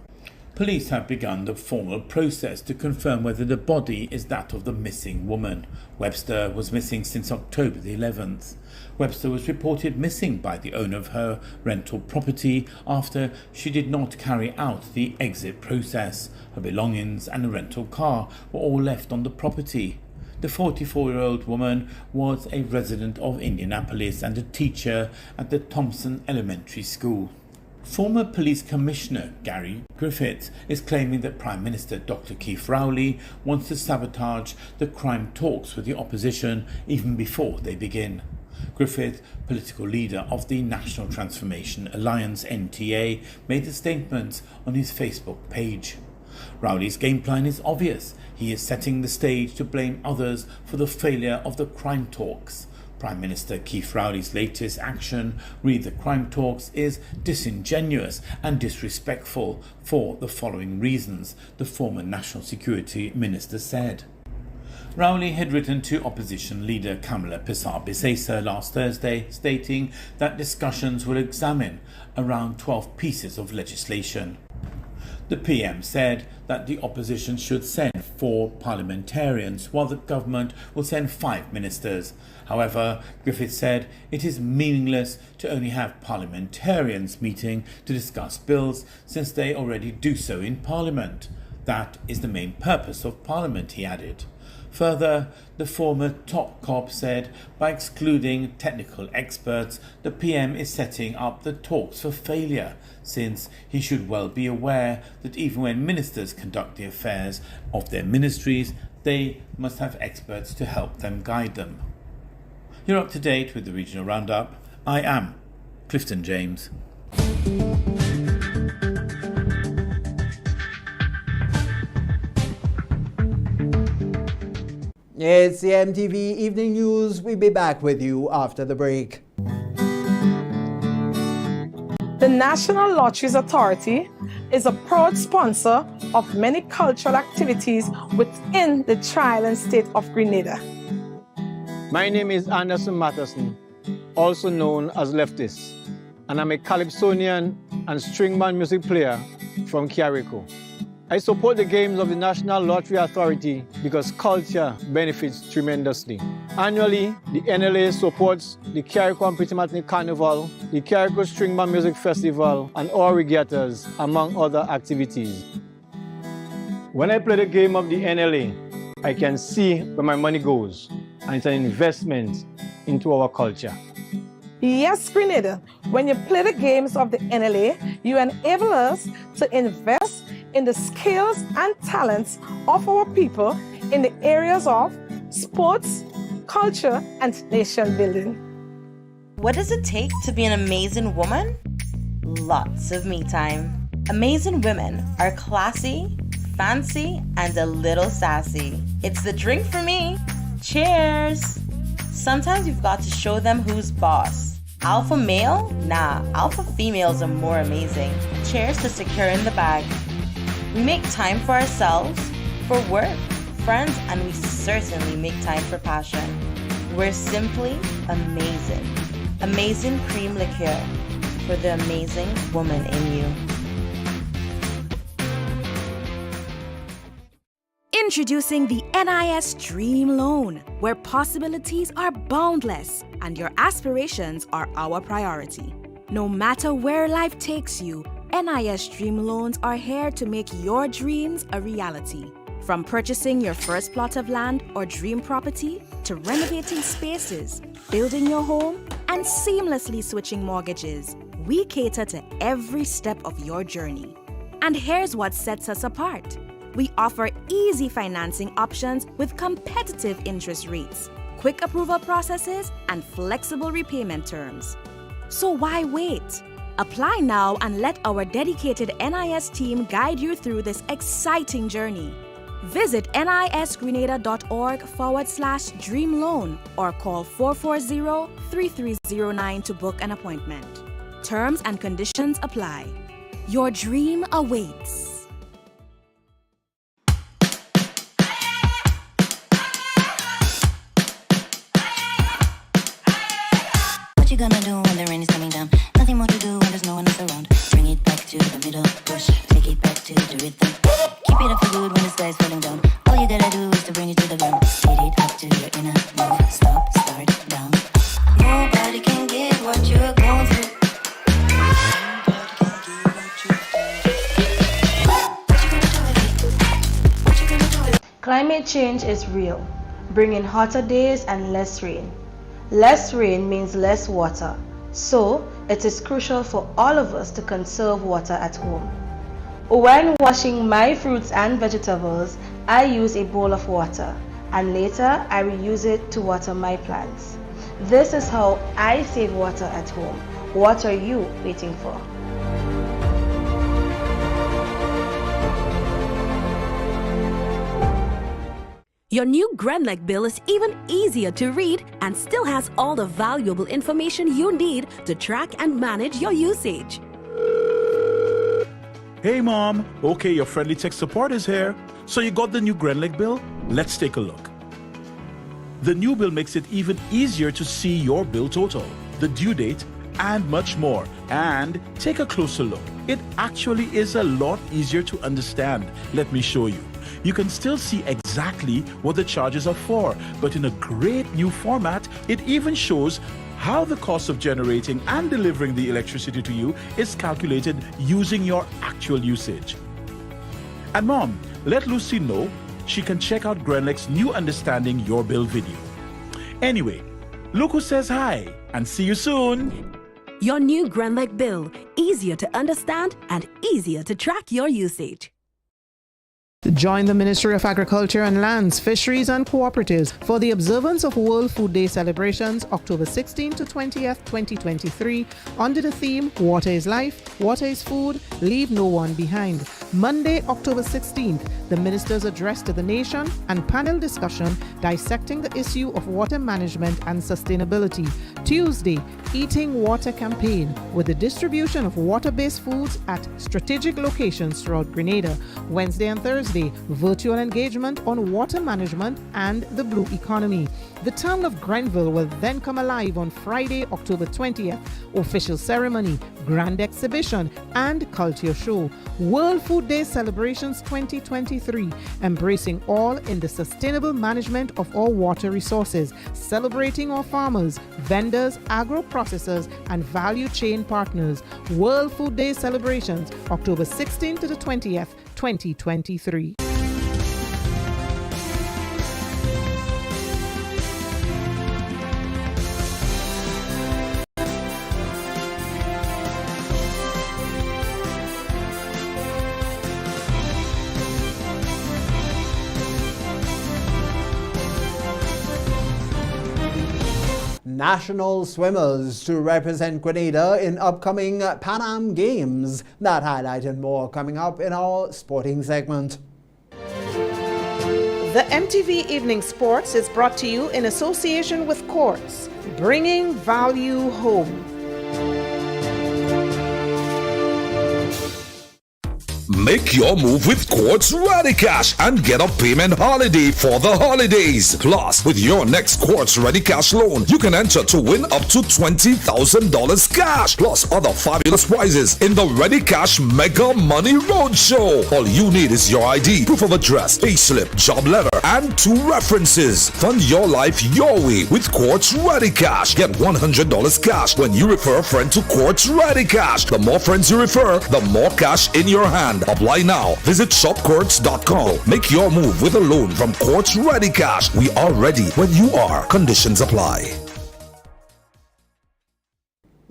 Police have begun the formal process to confirm whether the body is that of the missing woman. Webster was missing since October the 11th. Webster was reported missing by the owner of her rental property after she did not carry out the exit process. Her belongings and a rental car were all left on the property. The 44-year-old woman was a resident of Indianapolis and a teacher at the Thompson Elementary School. Former Police Commissioner Gary Griffiths is claiming that Prime Minister Dr. Keith Rowley wants to sabotage the crime talks with the opposition even before they begin. Griffith, political leader of the National Transformation Alliance (NTA), made a statement on his Facebook page. Rowley's game plan is obvious. He is setting the stage to blame others for the failure of the crime talks. Prime Minister Keith Rowley's latest action, read the crime talks, is disingenuous and disrespectful for the following reasons, the former National Security Minister said. Rowley had written to opposition leader Kamala Bissau-Bissau last Thursday, stating that discussions will examine around 12 pieces of legislation. The PM said that the opposition should send 4 parliamentarians, while the government will send 5 ministers. However, Griffith said it is meaningless to only have parliamentarians meeting to discuss bills, since they already do so in Parliament. That is the main purpose of Parliament, he added. Further, the former top cop said by excluding technical experts, the PM is setting up the talks for failure, since he should well be aware that even when ministers conduct the affairs of their ministries, they must have experts to help them guide them. You're up to date with the Regional Roundup. I am Clifton James. It's the MTV Evening News. We'll be back with you after the break. The National Lotteries Authority is a proud sponsor of many cultural activities within the Tri-Island state of Grenada. My name is Anderson Matterson, also known as Leftist, and I'm a Calypsonian and string band music player from Carrico. I support the games of the National Lottery Authority because culture benefits tremendously. Annually, the NLA supports the Carrico Pretty Matinee Carnival, the Carrico String Band Music Festival, and all regattas, among other activities. When I play the game of the NLA, I can see where my money goes, and it's an investment into our culture. Yes, Grenada, when you play the games of the NLA, you enable us to invest in the skills and talents of our people in the areas of sports, culture, and nation building. What does it take to be an amazing woman? Lots of me time. Amazing women are classy, fancy, and a little sassy. It's the drink for me. Cheers! Sometimes you've got to show them who's boss. Alpha male? Nah, alpha females are more amazing. Cheers to securing the bag. We make time for ourselves, for work, friends, and we certainly make time for passion. We're simply amazing. Amazing cream liqueur for the amazing woman in you. Introducing the NIS Dream Loan, where possibilities are boundless and your aspirations are our priority. No matter where life takes you, NIS Dream Loans are here to make your dreams a reality. From purchasing your first plot of land or dream property, to renovating spaces, building your home, and seamlessly switching mortgages, we cater to every step of your journey. And here's what sets us apart. We offer easy financing options with competitive interest rates, quick approval processes, and flexible repayment terms. So why wait? Apply now and let our dedicated NIS team guide you through this exciting journey. Visit nisgrenada.org/dream loan or call 440-3309 to book an appointment. Terms and conditions apply. Your dream awaits. What you gonna do when the rain is coming down? Nothing more to do when there's no one else around. Bring it back to the middle, push, take it back to the rhythm. Keep it up for good when the sky is falling down. All you gotta do is to bring it to the ground. Hit it up to your inner move. Stop, start, down. Nobody can get what you're going through. Climate change is real, bringing hotter days and less rain. Less rain means less water, so it is crucial for all of us to conserve water at home. When washing my fruits and vegetables, I use a bowl of water, and later I reuse it to water my plants. This is how I save water at home. What are you waiting for? Your new Grenlec bill is even easier to read and still has all the valuable information you need to track and manage your usage. Hey Mom, okay, your friendly tech support is here. So you got the new Grenlec bill? Let's take a look. The new bill makes it even easier to see your bill total, the due date, and much more. And take a closer look. It actually is a lot easier to understand. Let me show you. You can still see exactly what the charges are for, but in a great new format, it even shows how the cost of generating and delivering the electricity to you is calculated using your actual usage. And Mom, let Lucy know she can check out Grenlec's new Understanding Your Bill video. Anyway, look who says hi, and see you soon. Your new Grenlec bill, easier to understand and easier to track your usage. Join the Ministry of Agriculture and Lands, Fisheries and Cooperatives for the observance of World Food Day celebrations October 16th to 20th, 2023 under the theme Water is Life, Water is Food, Leave No One Behind. Monday, October 16th, the Minister's address to the nation and panel discussion dissecting the issue of water management and sustainability. Tuesday, Eating Water campaign with the distribution of water-based foods at strategic locations throughout Grenada. Wednesday and Thursday, virtual engagement on water management and the blue economy. The town of Grenville will then come alive on Friday, October 20th. Official ceremony, grand exhibition, and culture show. World Food Day celebrations 2023, embracing all in the sustainable management of our water resources, celebrating our farmers, vendors, agro-processors, and value chain partners. World Food Day celebrations, October 16th to the 20th, 2023. national swimmers to represent Grenada in upcoming Pan Am Games. That highlight and more coming up in our sporting segment. The MTV Evening Sports is brought to you in association with Quartz, bringing value home. Make your move with Quartz Ready Cash and get a payment holiday for the holidays. Plus, with your next Quartz Ready Cash loan, you can enter to win up to $20,000 cash, plus other fabulous prizes in the Ready Cash Mega Money Roadshow. All you need is your ID, proof of address, payslip, job letter, and 2 references. Fund your life your way with Quartz Ready Cash. Get $100 cash when you refer a friend to Quartz Ready Cash. The more friends you refer, the more cash in your hand. Apply now. Visit shopquartz.com. Make your move with a loan from Quartz Ready Cash. We are ready when you are. Conditions apply.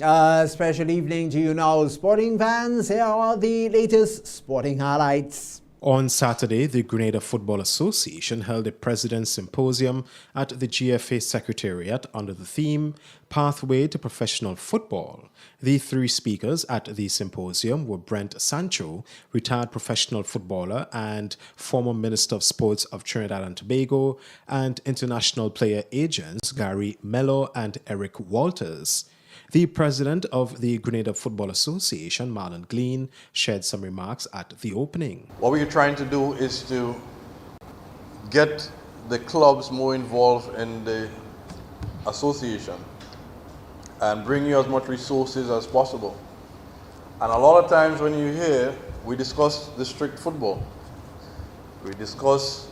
A special evening to you now, sporting fans. Here are the latest sporting highlights. On Saturday, the Grenada Football Association held a President's Symposium at the GFA Secretariat under the theme, Pathway to Professional Football. The 3 speakers at the symposium were Brent Sancho, retired professional footballer and former Minister of Sports of Trinidad and Tobago, and international player agents Gary Mello and Eric Walters. The president of the Grenada Football Association, Marlon Glean, shared some remarks at the opening. What we're trying to do is to get the clubs more involved in the association and bring you as much resources as possible. And a lot of times when you're here, we discuss district football. We discuss,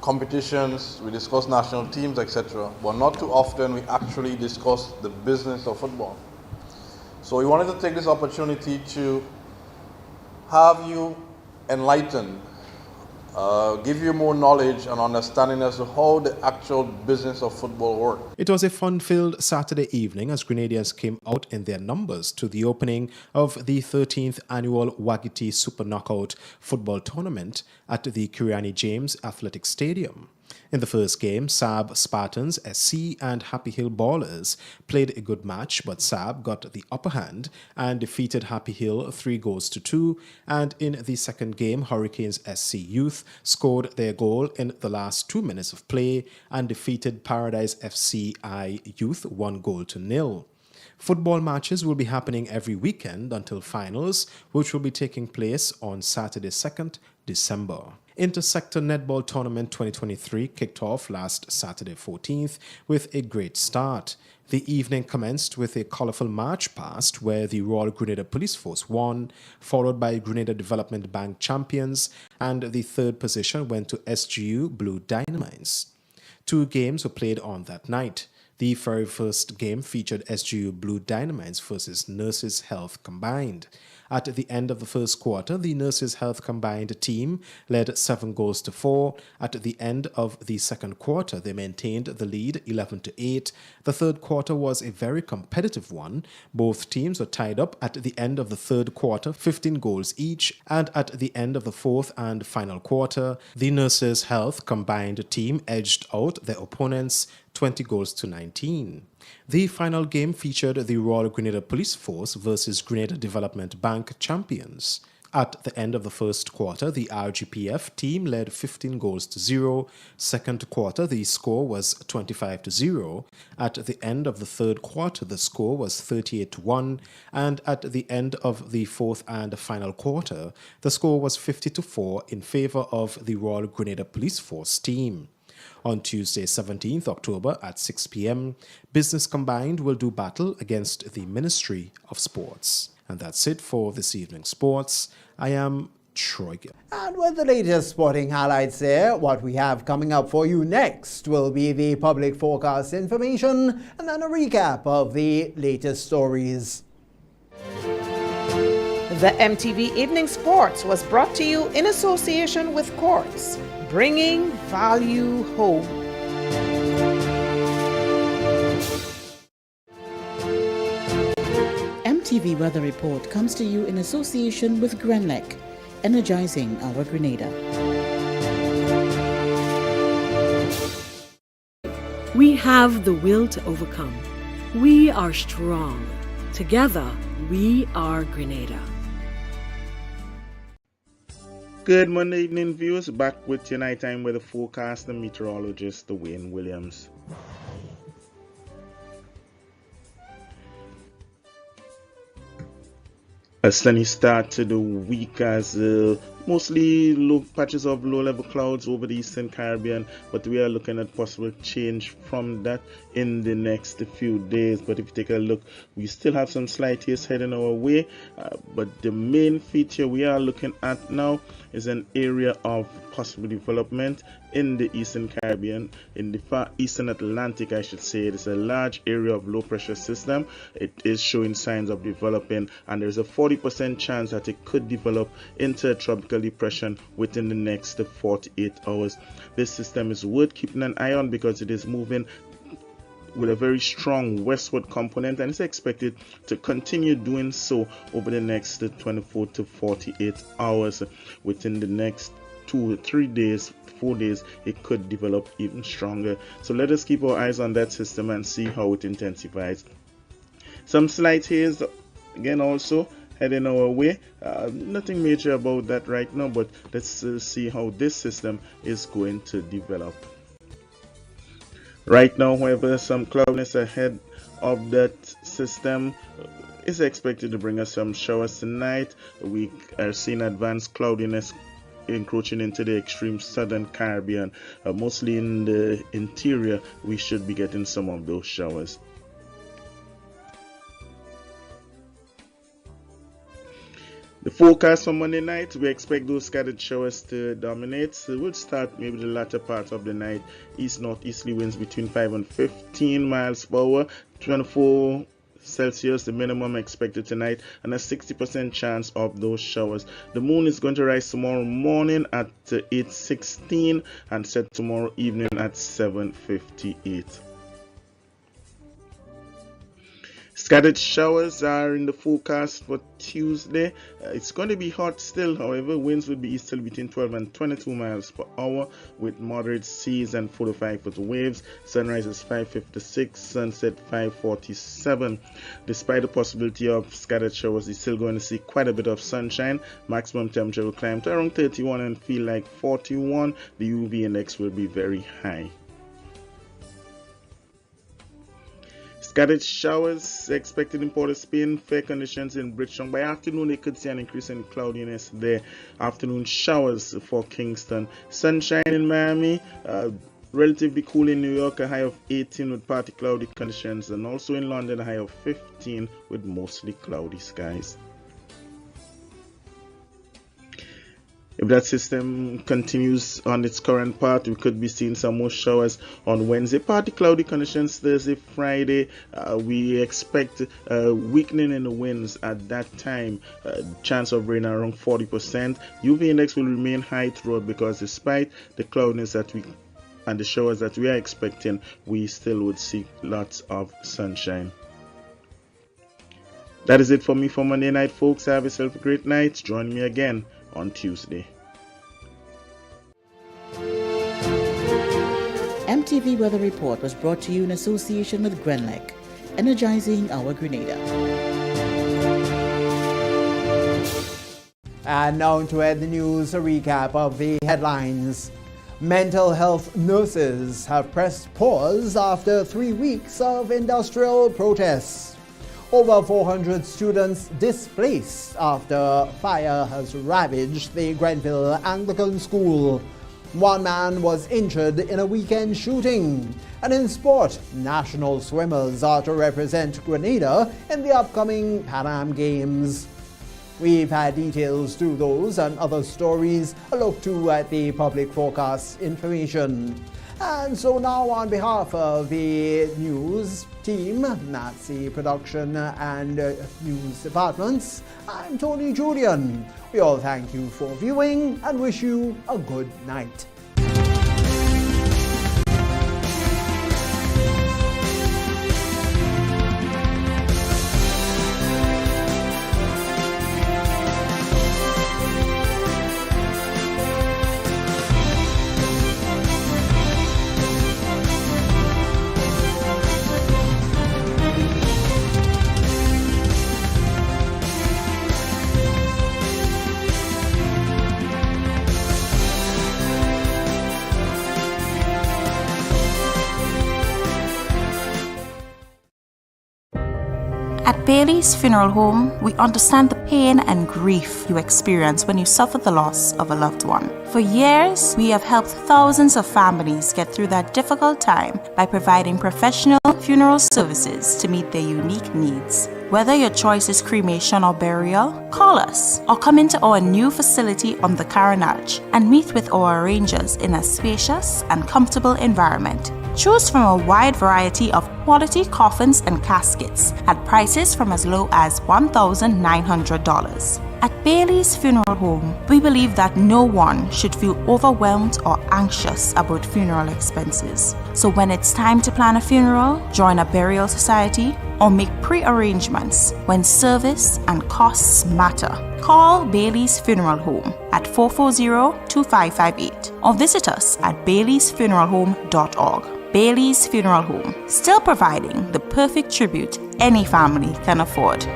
competitions, we discuss national teams, etc. But not too often we actually discuss the business of football. So we wanted to take this opportunity to have you enlightened, give you more knowledge and understanding as to how the actual business of football works. It was a fun-filled Saturday evening as Grenadians came out in their numbers to the opening of the 13th annual Wagiti Super Knockout football tournament at the Kiriani James Athletic Stadium. In the first game, Saab Spartans SC and Happy Hill Ballers played a good match, but Saab got the upper hand and defeated Happy Hill 3-2. And in the second game, Hurricanes SC Youth scored their goal in the last 2 minutes of play and defeated Paradise FCI Youth 1-0. Football matches will be happening every weekend until finals, which will be taking place on Saturday, 2nd December. Intersector Netball Tournament 2023 kicked off last Saturday 14th with a great start. The evening commenced with a colourful march past where the Royal Grenada Police Force won, followed by Grenada Development Bank champions, and the third position went to SGU Blue Dynamites. 2 games were played on that night. The very first game featured SGU Blue Dynamites versus Nurses Health Combined. At the end of the first quarter, the Nurses Health Combined team led 7-4. At the end of the second quarter, they maintained the lead 11-8. The third quarter was a very competitive one. Both teams were tied up at the end of the third quarter, 15 goals each. And at the end of the fourth and final quarter, the Nurses Health Combined team edged out their opponents 20-19. The final game featured the Royal Grenada Police Force versus Grenada Development Bank champions. At the end of the first quarter, the RGPF team led 15-0. Second quarter, the score was 25-0. At the end of the third quarter, the score was 38-1. And at the end of the fourth and final quarter, the score was 50-4 in favor of the Royal Grenada Police Force team. On Tuesday, 17th October at 6 p.m., Business Combined will do battle against the Ministry of Sports. And that's it for this evening's sports. I am Troy Gill. And with the latest sporting highlights there, what we have coming up for you next will be the public forecast information and then a recap of the latest stories. The MTV Evening Sports was brought to you in association with Quartz, bringing value home. MTV Weather Report comes to you in association with Grenlec, energizing our Grenada. We have the will to overcome. We are strong. Together, we are Grenada. Good Monday evening, viewers. Back with your nighttime weather forecast and meteorologist Dwayne Williams. A sunny start to the week as mostly low patches of low-level clouds over the Eastern Caribbean, but we are looking at possible change from that in the next few days. But if you take a look, we still have some slight haze heading our way, but the main feature we are looking at now is an area of possible development in the Eastern Caribbean, in the far Eastern Atlantic, I should say. It is a large area of low pressure system. It is showing signs of developing, and there's a 40% chance that it could develop into a tropical depression within the next 48 hours. This system is worth keeping an eye on because it is moving with a very strong westward component, and it's expected to continue doing so over the next 24 to 48 hours. Within the next 2 or 3 days, 4 days, it could develop even stronger. So let us keep our eyes on that system and see how it intensifies. Some slight haze again also heading our way. Nothing major about that right now, but let's see how this system is going to develop. Right now, however, some cloudiness ahead of that system is expected to bring us some showers tonight. We are seeing advanced cloudiness encroaching into the extreme southern Caribbean. Mostly in the interior, we should be getting some of those showers. The forecast for Monday night, we expect those scattered showers to dominate. So we'll start maybe the latter part of the night. East-northeasterly winds between 5 and 15 miles per hour, 24 Celsius, the minimum expected tonight, and a 60% chance of those showers. The moon is going to rise tomorrow morning at 8:16 and set tomorrow evening at 7:58. Scattered showers are in the forecast for Tuesday. It's going to be hot still, however. Winds will be easterly between 12 and 22 miles per hour with moderate seas and 4 to 5 foot waves. Sunrise is 5:56, sunset 5:47. Despite the possibility of scattered showers, you're still going to see quite a bit of sunshine. Maximum temperature will climb to around 31 and feel like 41. The UV index will be very high. Scattered showers expected in Port of Spain. Fair conditions in Bridgetown. By afternoon, they could see an increase in cloudiness there. Afternoon showers for Kingston. Sunshine in Miami. Relatively cool in New York, a high of 18 with partly cloudy conditions. And also in London, a high of 15 with mostly cloudy skies. If that system continues on its current path, we could be seeing some more showers on Wednesday. Partly cloudy conditions Thursday, Friday. We expect weakening in the winds at that time. Chance of rain around 40%. UV index will remain high throughout because despite the cloudiness that we and the showers that we are expecting, we still would see lots of sunshine. That is it for me for Monday night, folks. Have yourself a great night. Join me again on Tuesday. MTV Weather Report was brought to you in association with Grenlec, energizing our Grenada. And now to add the news, a recap of the headlines. Mental health nurses have pressed pause after 3 weeks of industrial protests. Over 400 students displaced after fire has ravaged the Grenville Anglican School. One man was injured in a weekend shooting. And in sport, national swimmers are to represent Grenada in the upcoming Pan Am Games. We've had details to those and other stories. A look to at the public forecast information. And so now on behalf of the news team, that's the production and news departments, I'm Tony Julian. We all thank you for viewing and wish you a good night. At Bailey's Funeral Home, we understand the pain and grief you experience when you suffer the loss of a loved one. For years, we have helped thousands of families get through that difficult time by providing professional funeral services to meet their unique needs. Whether your choice is cremation or burial, call us or come into our new facility on the Carenage and meet with our arrangers in a spacious and comfortable environment. Choose from a wide variety of quality coffins and caskets at prices from as low as $1,900. At Bailey's Funeral Home, we believe that no one should feel overwhelmed or anxious about funeral expenses. So when it's time to plan a funeral, join a burial society, or make pre-arrangements when service and costs matter, call Bailey's Funeral Home at 440-2558 or visit us at baileysfuneralhome.org. Bailey's Funeral Home, still providing the perfect tribute any family can afford.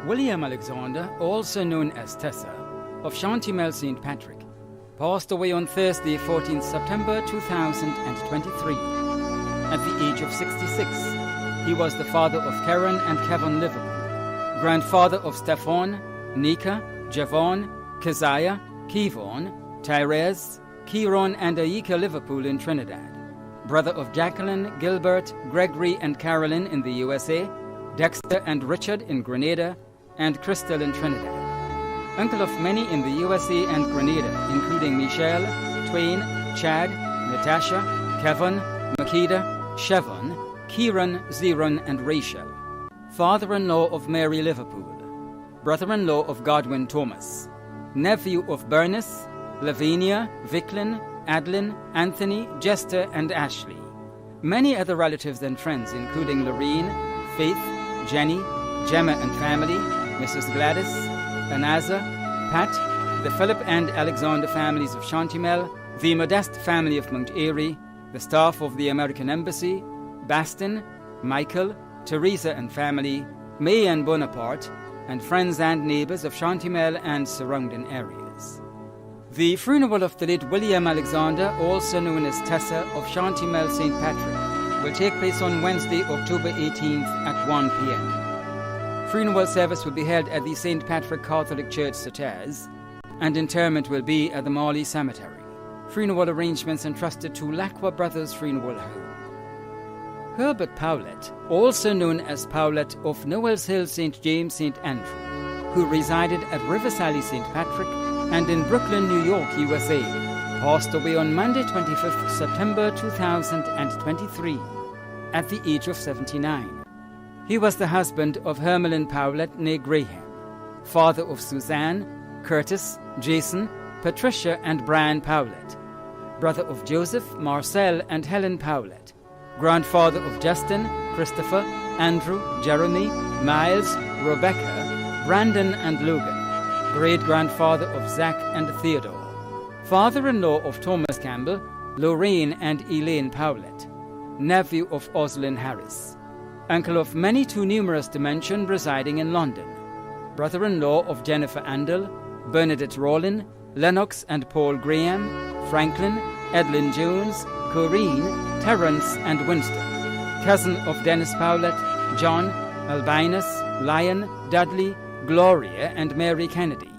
William Alexander, also known as Tessa, of Chantymel St. Patrick, passed away on Thursday, 14th September 2023, at the age of 66. He was the father of Karen and Kevin Liverpool, grandfather of Stefan, Nika, Javon, Keziah, Kevon, Tyrese, Kieron and Aika Liverpool in Trinidad, brother of Jacqueline, Gilbert, Gregory and Carolyn in the USA, Dexter and Richard in Grenada, and Crystal in Trinidad. Uncle of many in the USA and Grenada, including Michelle, Twain, Chad, Natasha, Kevin, Makeda, Chevon, Kieran, Zeron, and Rachel. Father-in-law of Mary Liverpool. Brother-in-law of Godwin Thomas. Nephew of Bernice, Lavinia, Vicklin, Adeline, Anthony, Jester, and Ashley. Many other relatives and friends, including Lorene, Faith, Jenny, Gemma and family, Mrs. Gladys, Anaza, Pat, the Philip and Alexander families of Chantymel, the Modeste family of Mount Airy, the staff of the American Embassy, Baston, Michael, Teresa and family, May and Bonaparte, and friends and neighbours of Chantymel and surrounding areas. The funeral of the late William Alexander, also known as Tessa, of Chantymel St. Patrick, will take place on Wednesday, October 18th at 1 p.m. Funeral service will be held at the St. Patrick Catholic Church, Sauters, and interment will be at the Marley Cemetery. Funeral arrangements entrusted to Lacqua Brothers Funeral Home. Herbert Powlett, also known as Powlett of Noel's Hill St. James St. Andrew, who resided at Riversally St. Patrick and in Brooklyn, New York, USA, passed away on Monday, 25th September 2023, at the age of 79. He was the husband of Hermelyn Powlett née Graham, father of Suzanne, Curtis, Jason, Patricia, and Brian Powlett, brother of Joseph, Marcel, and Helen Powlett, grandfather of Justin, Christopher, Andrew, Jeremy, Miles, Rebecca, Brandon, and Logan, great-grandfather of Zach and Theodore, father-in-law of Thomas Campbell, Lorraine, and Elaine Powlett, nephew of Oslin Harris, uncle of many too numerous to mention residing in London, brother-in-law of Jennifer Andel, Bernadette Rawlin, Lennox and Paul Graham, Franklin, Edlin Jones, Corinne, Terence, and Winston, cousin of Dennis Powlett, John, Albinus, Lion, Dudley, Gloria, and Mary Kennedy,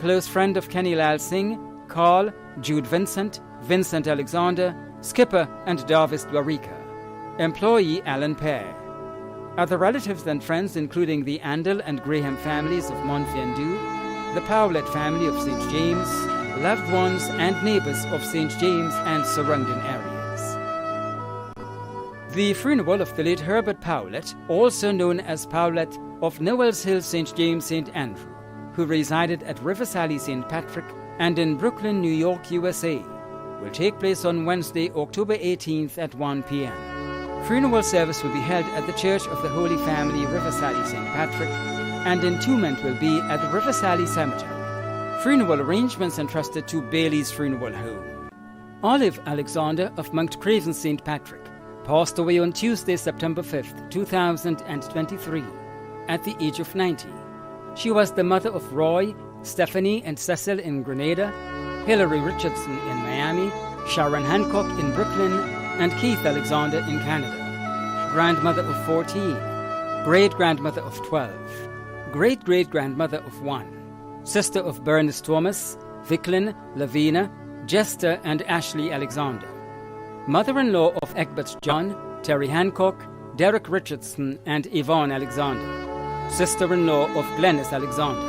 close friend of Kenny Lal Singh, Carl, Jude Vincent, Vincent Alexander, Skipper, and Darvis Dwarika, employee Alan Pear. Other relatives and friends including the Andel and Graham families of Montfendu, the Powlett family of St. James, loved ones and neighbours of St. James and surrounding areas. The funeral of the late Herbert Powlett, also known as Powlett of Noel's Hill St. James St. Andrew, who resided at Riversally St. Patrick and in Brooklyn, New York, USA, will take place on Wednesday, October 18th at 1 p.m. Funeral service will be held at the Church of the Holy Family, Riversally St. Patrick, and entombment will be at the Riversally Cemetery. Funeral arrangements entrusted to Bailey's Funeral Home. Olive Alexander of Mount Craven St. Patrick passed away on Tuesday, September 5th, 2023, at the age of 90. She was the mother of Roy, Stephanie and Cecil in Grenada, Hillary Richardson in Miami, Sharon Hancock in Brooklyn, and Keith Alexander in Canada. Grandmother of 14, great-grandmother of 12, great-great-grandmother of 1, sister of Bernice Thomas, Vicklin, Lavina, Jester and Ashley Alexander, mother-in-law of Egbert John, Terry Hancock, Derek Richardson and Yvonne Alexander, sister-in-law of Glennis Alexander,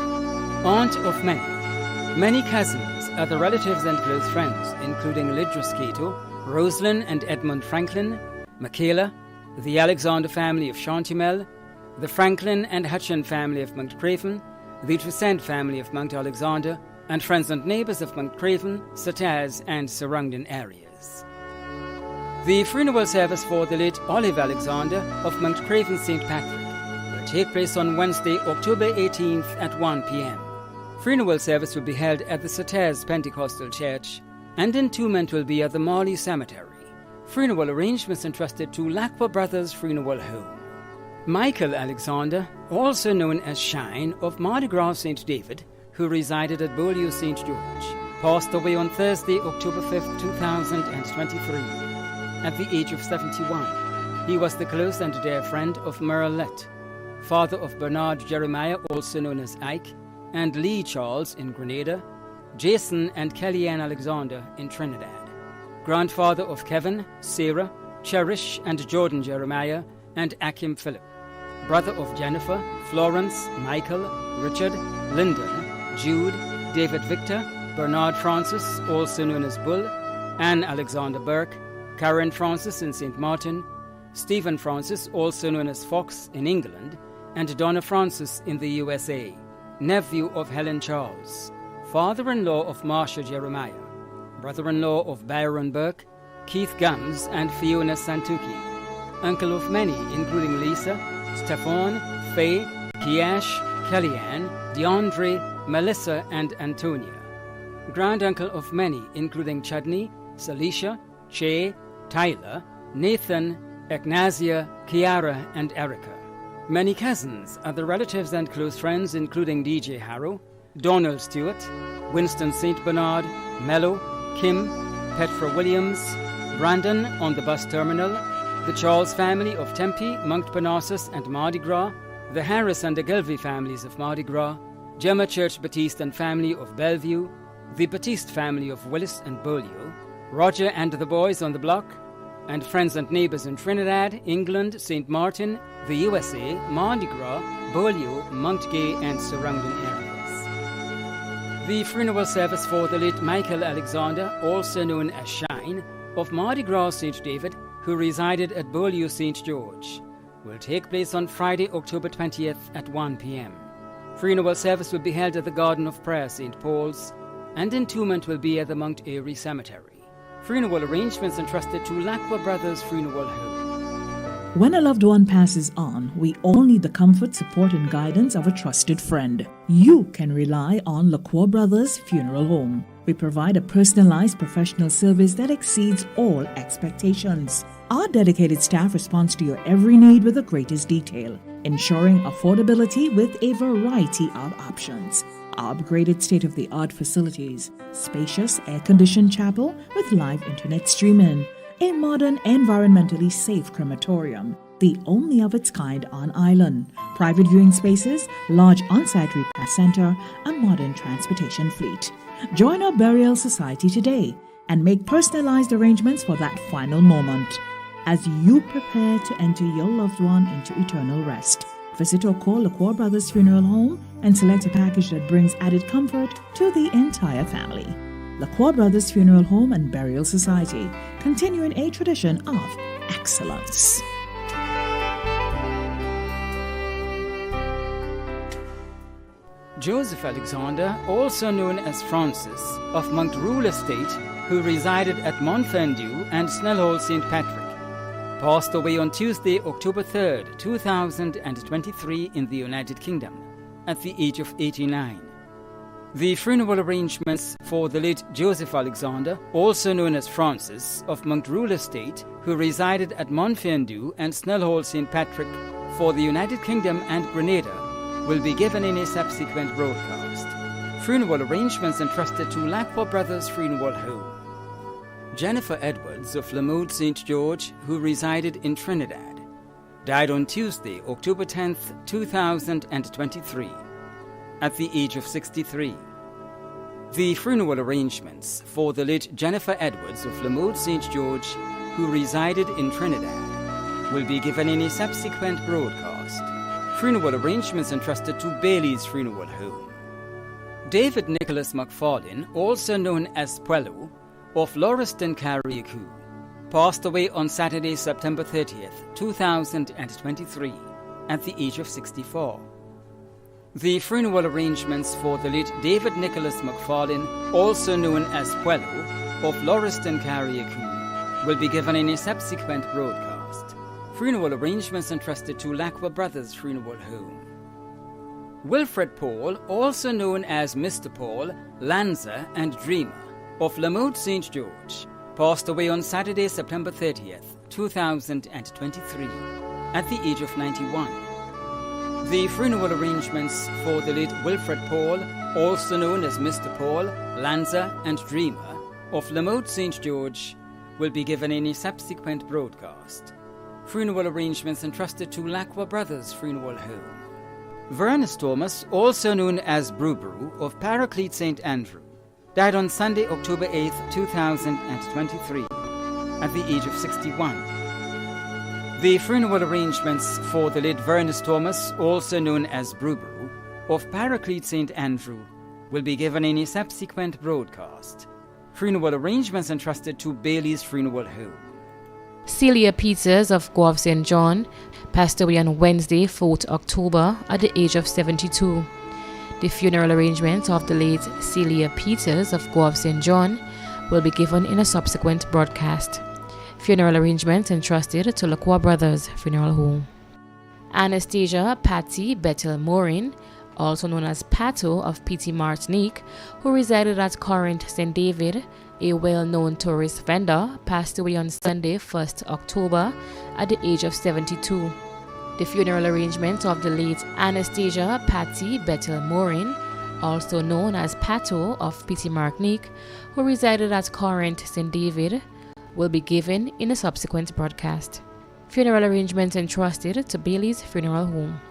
aunt of many cousins, other relatives and close friends, including Lidris Cato, Rosalind and Edmund Franklin, Michaela, the Alexander family of Chantimel, the Franklin and Hutchin family of Mount Craven, the Toussaint family of Mount Alexander, and friends and neighbours of Mount Craven, Sataz, and surrounding areas. The funeral service for the late Olive Alexander of Mount Craven St. Patrick will take place on Wednesday, October 18th at 1 p.m. Funeral service will be held at the Sataz Pentecostal Church, and entombment will be at the Marley Cemetery. Funeral arrangements entrusted to Lacqua Brothers Funeral Home. Michael Alexander, also known as Shine, of Mardi Gras St. David, who resided at Beaulieu St. George, passed away on Thursday, October 5th, 2023, at the age of 71. He was the close and dear friend of Merle Lett, father of Bernard Jeremiah, also known as Ike, and Lee Charles in Grenada, Jason and Kellyanne Alexander in Trinidad, grandfather of Kevin, Sarah, Cherish and Jordan Jeremiah, and Akim Philip, brother of Jennifer, Florence, Michael, Richard, Lyndon, Jude, David Victor, Bernard Francis, also known as Bull, Anne Alexander Burke, Karen Francis in St. Martin, Stephen Francis, also known as Fox in England, and Donna Francis in the USA, nephew of Helen Charles, father-in-law of Marcia Jeremiah, brother-in-law of Byron Burke, Keith Gums, and Fiona Santucci, uncle of many, including Lisa, Stefan, Faye, Kiash, Kellyanne, DeAndre, Melissa, and Antonia, granduncle of many, including Chudney, Salisha, Che, Tyler, Nathan, Ignacia, Kiara, and Erica. Many cousins, other relatives and close friends, including DJ Harrow, Donald Stewart, Winston St. Bernard, Mello, Kim, Petra Williams, Brandon on the bus terminal, the Charles family of Tempe, Mount Parnassus, and Mardi Gras, the Harris and the Gilvey families of Mardi Gras, Gemma Church Batiste and family of Bellevue, the Batiste family of Willis and Beaulieu, Roger and the boys on the block, and friends and neighbours in Trinidad, England, St. Martin, the USA, Mardi Gras, Beaulieu, Mount Gay, and surrounding areas. The funeral service for the late Michael Alexander, also known as Shine, of Mardi Gras St. David, who resided at Beaulieu St. George, will take place on Friday, October 20th at 1 p.m. Funeral service will be held at the Garden of Prayer, St. Paul's, and entombment will be at the Mount Airy Cemetery. Funeral arrangements entrusted to Lacqua Brothers Funeral Home. When a loved one passes on, we all need the comfort, support, and guidance of a trusted friend. You can rely on Lacqua Brothers Funeral Home. We provide a personalized professional service that exceeds all expectations. Our dedicated staff responds to your every need with the greatest detail, ensuring affordability with a variety of options. Our upgraded state-of-the-art facilities, spacious air-conditioned chapel with live internet streaming, a modern, environmentally safe crematorium, the only of its kind on island, private viewing spaces, large on-site repair center, a modern transportation fleet. Join our burial society today and make personalized arrangements for that final moment as you prepare to enter your loved one into eternal rest. Visit or call Lacqua Brothers Funeral Home and select a package that brings added comfort to the entire family. Lacqua Brothers Funeral Home and Burial Society, continuing a tradition of excellence. Joseph Alexander, also known as Francis, of Mount Rule Estate, who resided at Montfendu and Snellhall St. Patrick, passed away on Tuesday, October 3rd, 2023 in the United Kingdom at the age of 89. The funeral arrangements for the late Joseph Alexander, also known as Francis, of Montrule Estate, who resided at Montfendu and Snellhall St. Patrick for the United Kingdom and Grenada, will be given in a subsequent broadcast. Funeral arrangements entrusted to Lacqua Brothers Funeral Home. Jennifer Edwards of Lamode St. George, who resided in Trinidad, died on Tuesday, October 10th, 2023, at the age of 63. The funeral arrangements for the late Jennifer Edwards of Lamode St. George, who resided in Trinidad, will be given in a subsequent broadcast. Funeral arrangements entrusted to Bailey's Funeral Home. David Nicholas McFarlane, also known as Puello, of Lauriston, Carriacou, passed away on Saturday, September 30th, 2023, at the age of 64. The funeral arrangements for the late David Nicholas McFarlane, also known as Puello, of Lauriston, Carriacou, will be given in a subsequent broadcast. Funeral arrangements entrusted to Lacqua Brothers Funeral Home. Wilfred Paul, also known as Mr. Paul, Lanza and Dreamer, of Lamode St. George, passed away on Saturday, September 30th, 2023, at the age of 91. The funeral arrangements for the late Wilfred Paul, also known as Mr. Paul, Lanza and Dreamer, of Lamode St. George, will be given in a subsequent broadcast. Funeral arrangements entrusted to Lacqua Brothers Funeral Home. Vernus Thomas, also known as Brubru, of Paraclete St. Andrew, died on Sunday, October 8th, 2023, at the age of 61. The funeral arrangements for the late Vernus Thomas, also known as Brubru, of Paraclete St. Andrew, will be given in a subsequent broadcast. Funeral arrangements entrusted to Bailey's Funeral Home. Celia Peters of Guave St. John passed away on Wednesday, 4th October, at the age of 72. The funeral arrangements of the late Celia Peters of Guave St. John will be given in a subsequent broadcast. Funeral arrangements entrusted to Lacqua Brothers Funeral Home. Anastasia Patty Bethel Morin, also known as Pato of Petit Martinique, who resided at Corinth St. David, a well-known tourist vendor, passed away on Sunday, 1st October, at the age of 72. The funeral arrangement of the late Anastasia Patty Bethel Morin, also known as Pato of Petit Martinique, who resided at Corinth St. David, will be given in a subsequent broadcast. Funeral arrangements entrusted to Bailey's Funeral Home.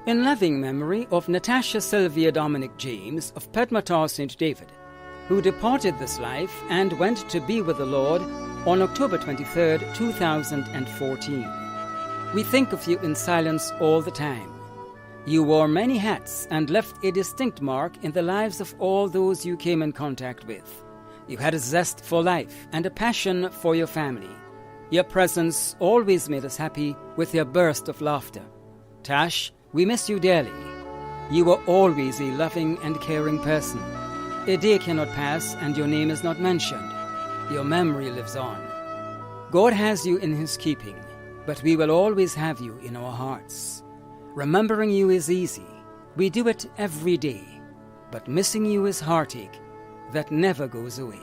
In loving memory of Natasha Sylvia Dominic James of Pedmatar St. David, who departed this life and went to be with the Lord on October 23rd, 2014. We think of you in silence all the time. You wore many hats and left a distinct mark in the lives of all those you came in contact with. You had a zest for life and a passion for your family. Your presence always made us happy with your burst of laughter. Tash, we miss you dearly. You were always a loving and caring person. A day cannot pass and your name is not mentioned. Your memory lives on. God has you in His keeping, but we will always have you in our hearts. Remembering you is easy. We do it every day. But missing you is heartache that never goes away.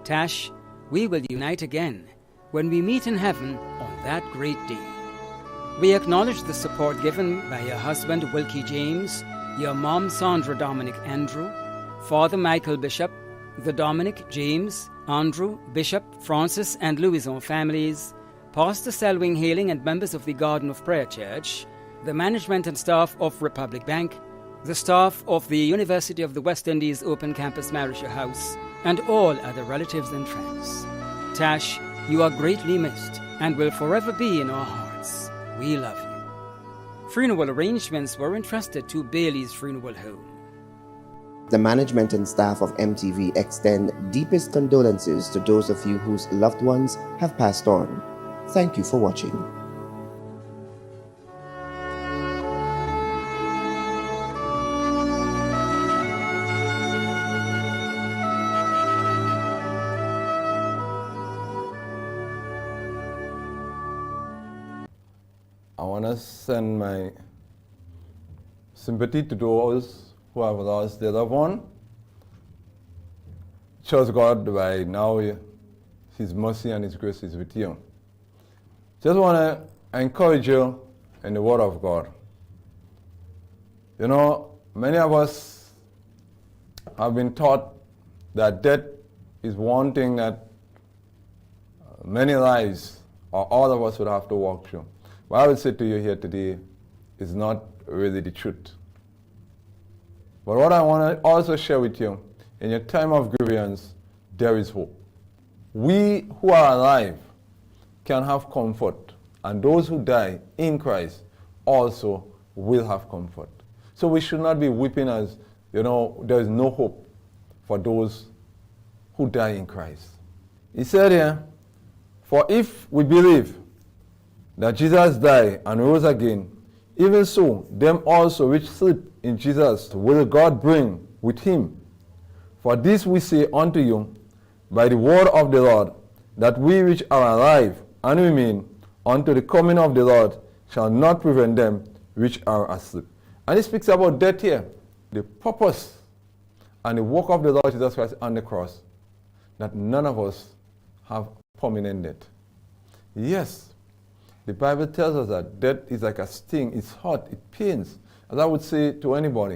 Tash, we will unite again when we meet in heaven on that great day. We acknowledge the support given by your husband Wilkie James, your mom Sandra Dominic Andrew, Father Michael Bishop, the Dominic, James, Andrew, Bishop, Francis and Louison families, Pastor Selwyn Hailing and members of the Garden of Prayer Church, the management and staff of Republic Bank, the staff of the University of the West Indies Open Campus Marisha House, and all other relatives and friends. Tash, you are greatly missed and will forever be in our hearts. We love you. Funeral arrangements were entrusted to Bailey's Funeral Home. The management and staff of MTV extend deepest condolences to those of you whose loved ones have passed on. Thank you for watching. I want to send my sympathy to those who have lost their loved one. Trust God by now His mercy and His grace is with you. Just want to encourage you in the Word of God. You know, many of us have been taught that death is one thing that many lives or all of us would have to walk through. What I would say to you here today is not really the truth. But what I want to also share with you, in your time of grievance, there is hope. We who are alive can have comfort, and those who die in Christ also will have comfort. So we should not be weeping as, you know, there is no hope for those who die in Christ. He said here, for if we believe that Jesus died and rose again, even so them also which sleep in Jesus will God bring with him. For this we say unto you by the word of the Lord, that we which are alive and remain unto the coming of the Lord shall not prevent them which are asleep. And he speaks about death here, the purpose and the work of the Lord Jesus Christ on the cross, that none of us have permanent death. Yes, the Bible tells us that death is like a sting, it's hot, it pains. As I would say to anybody,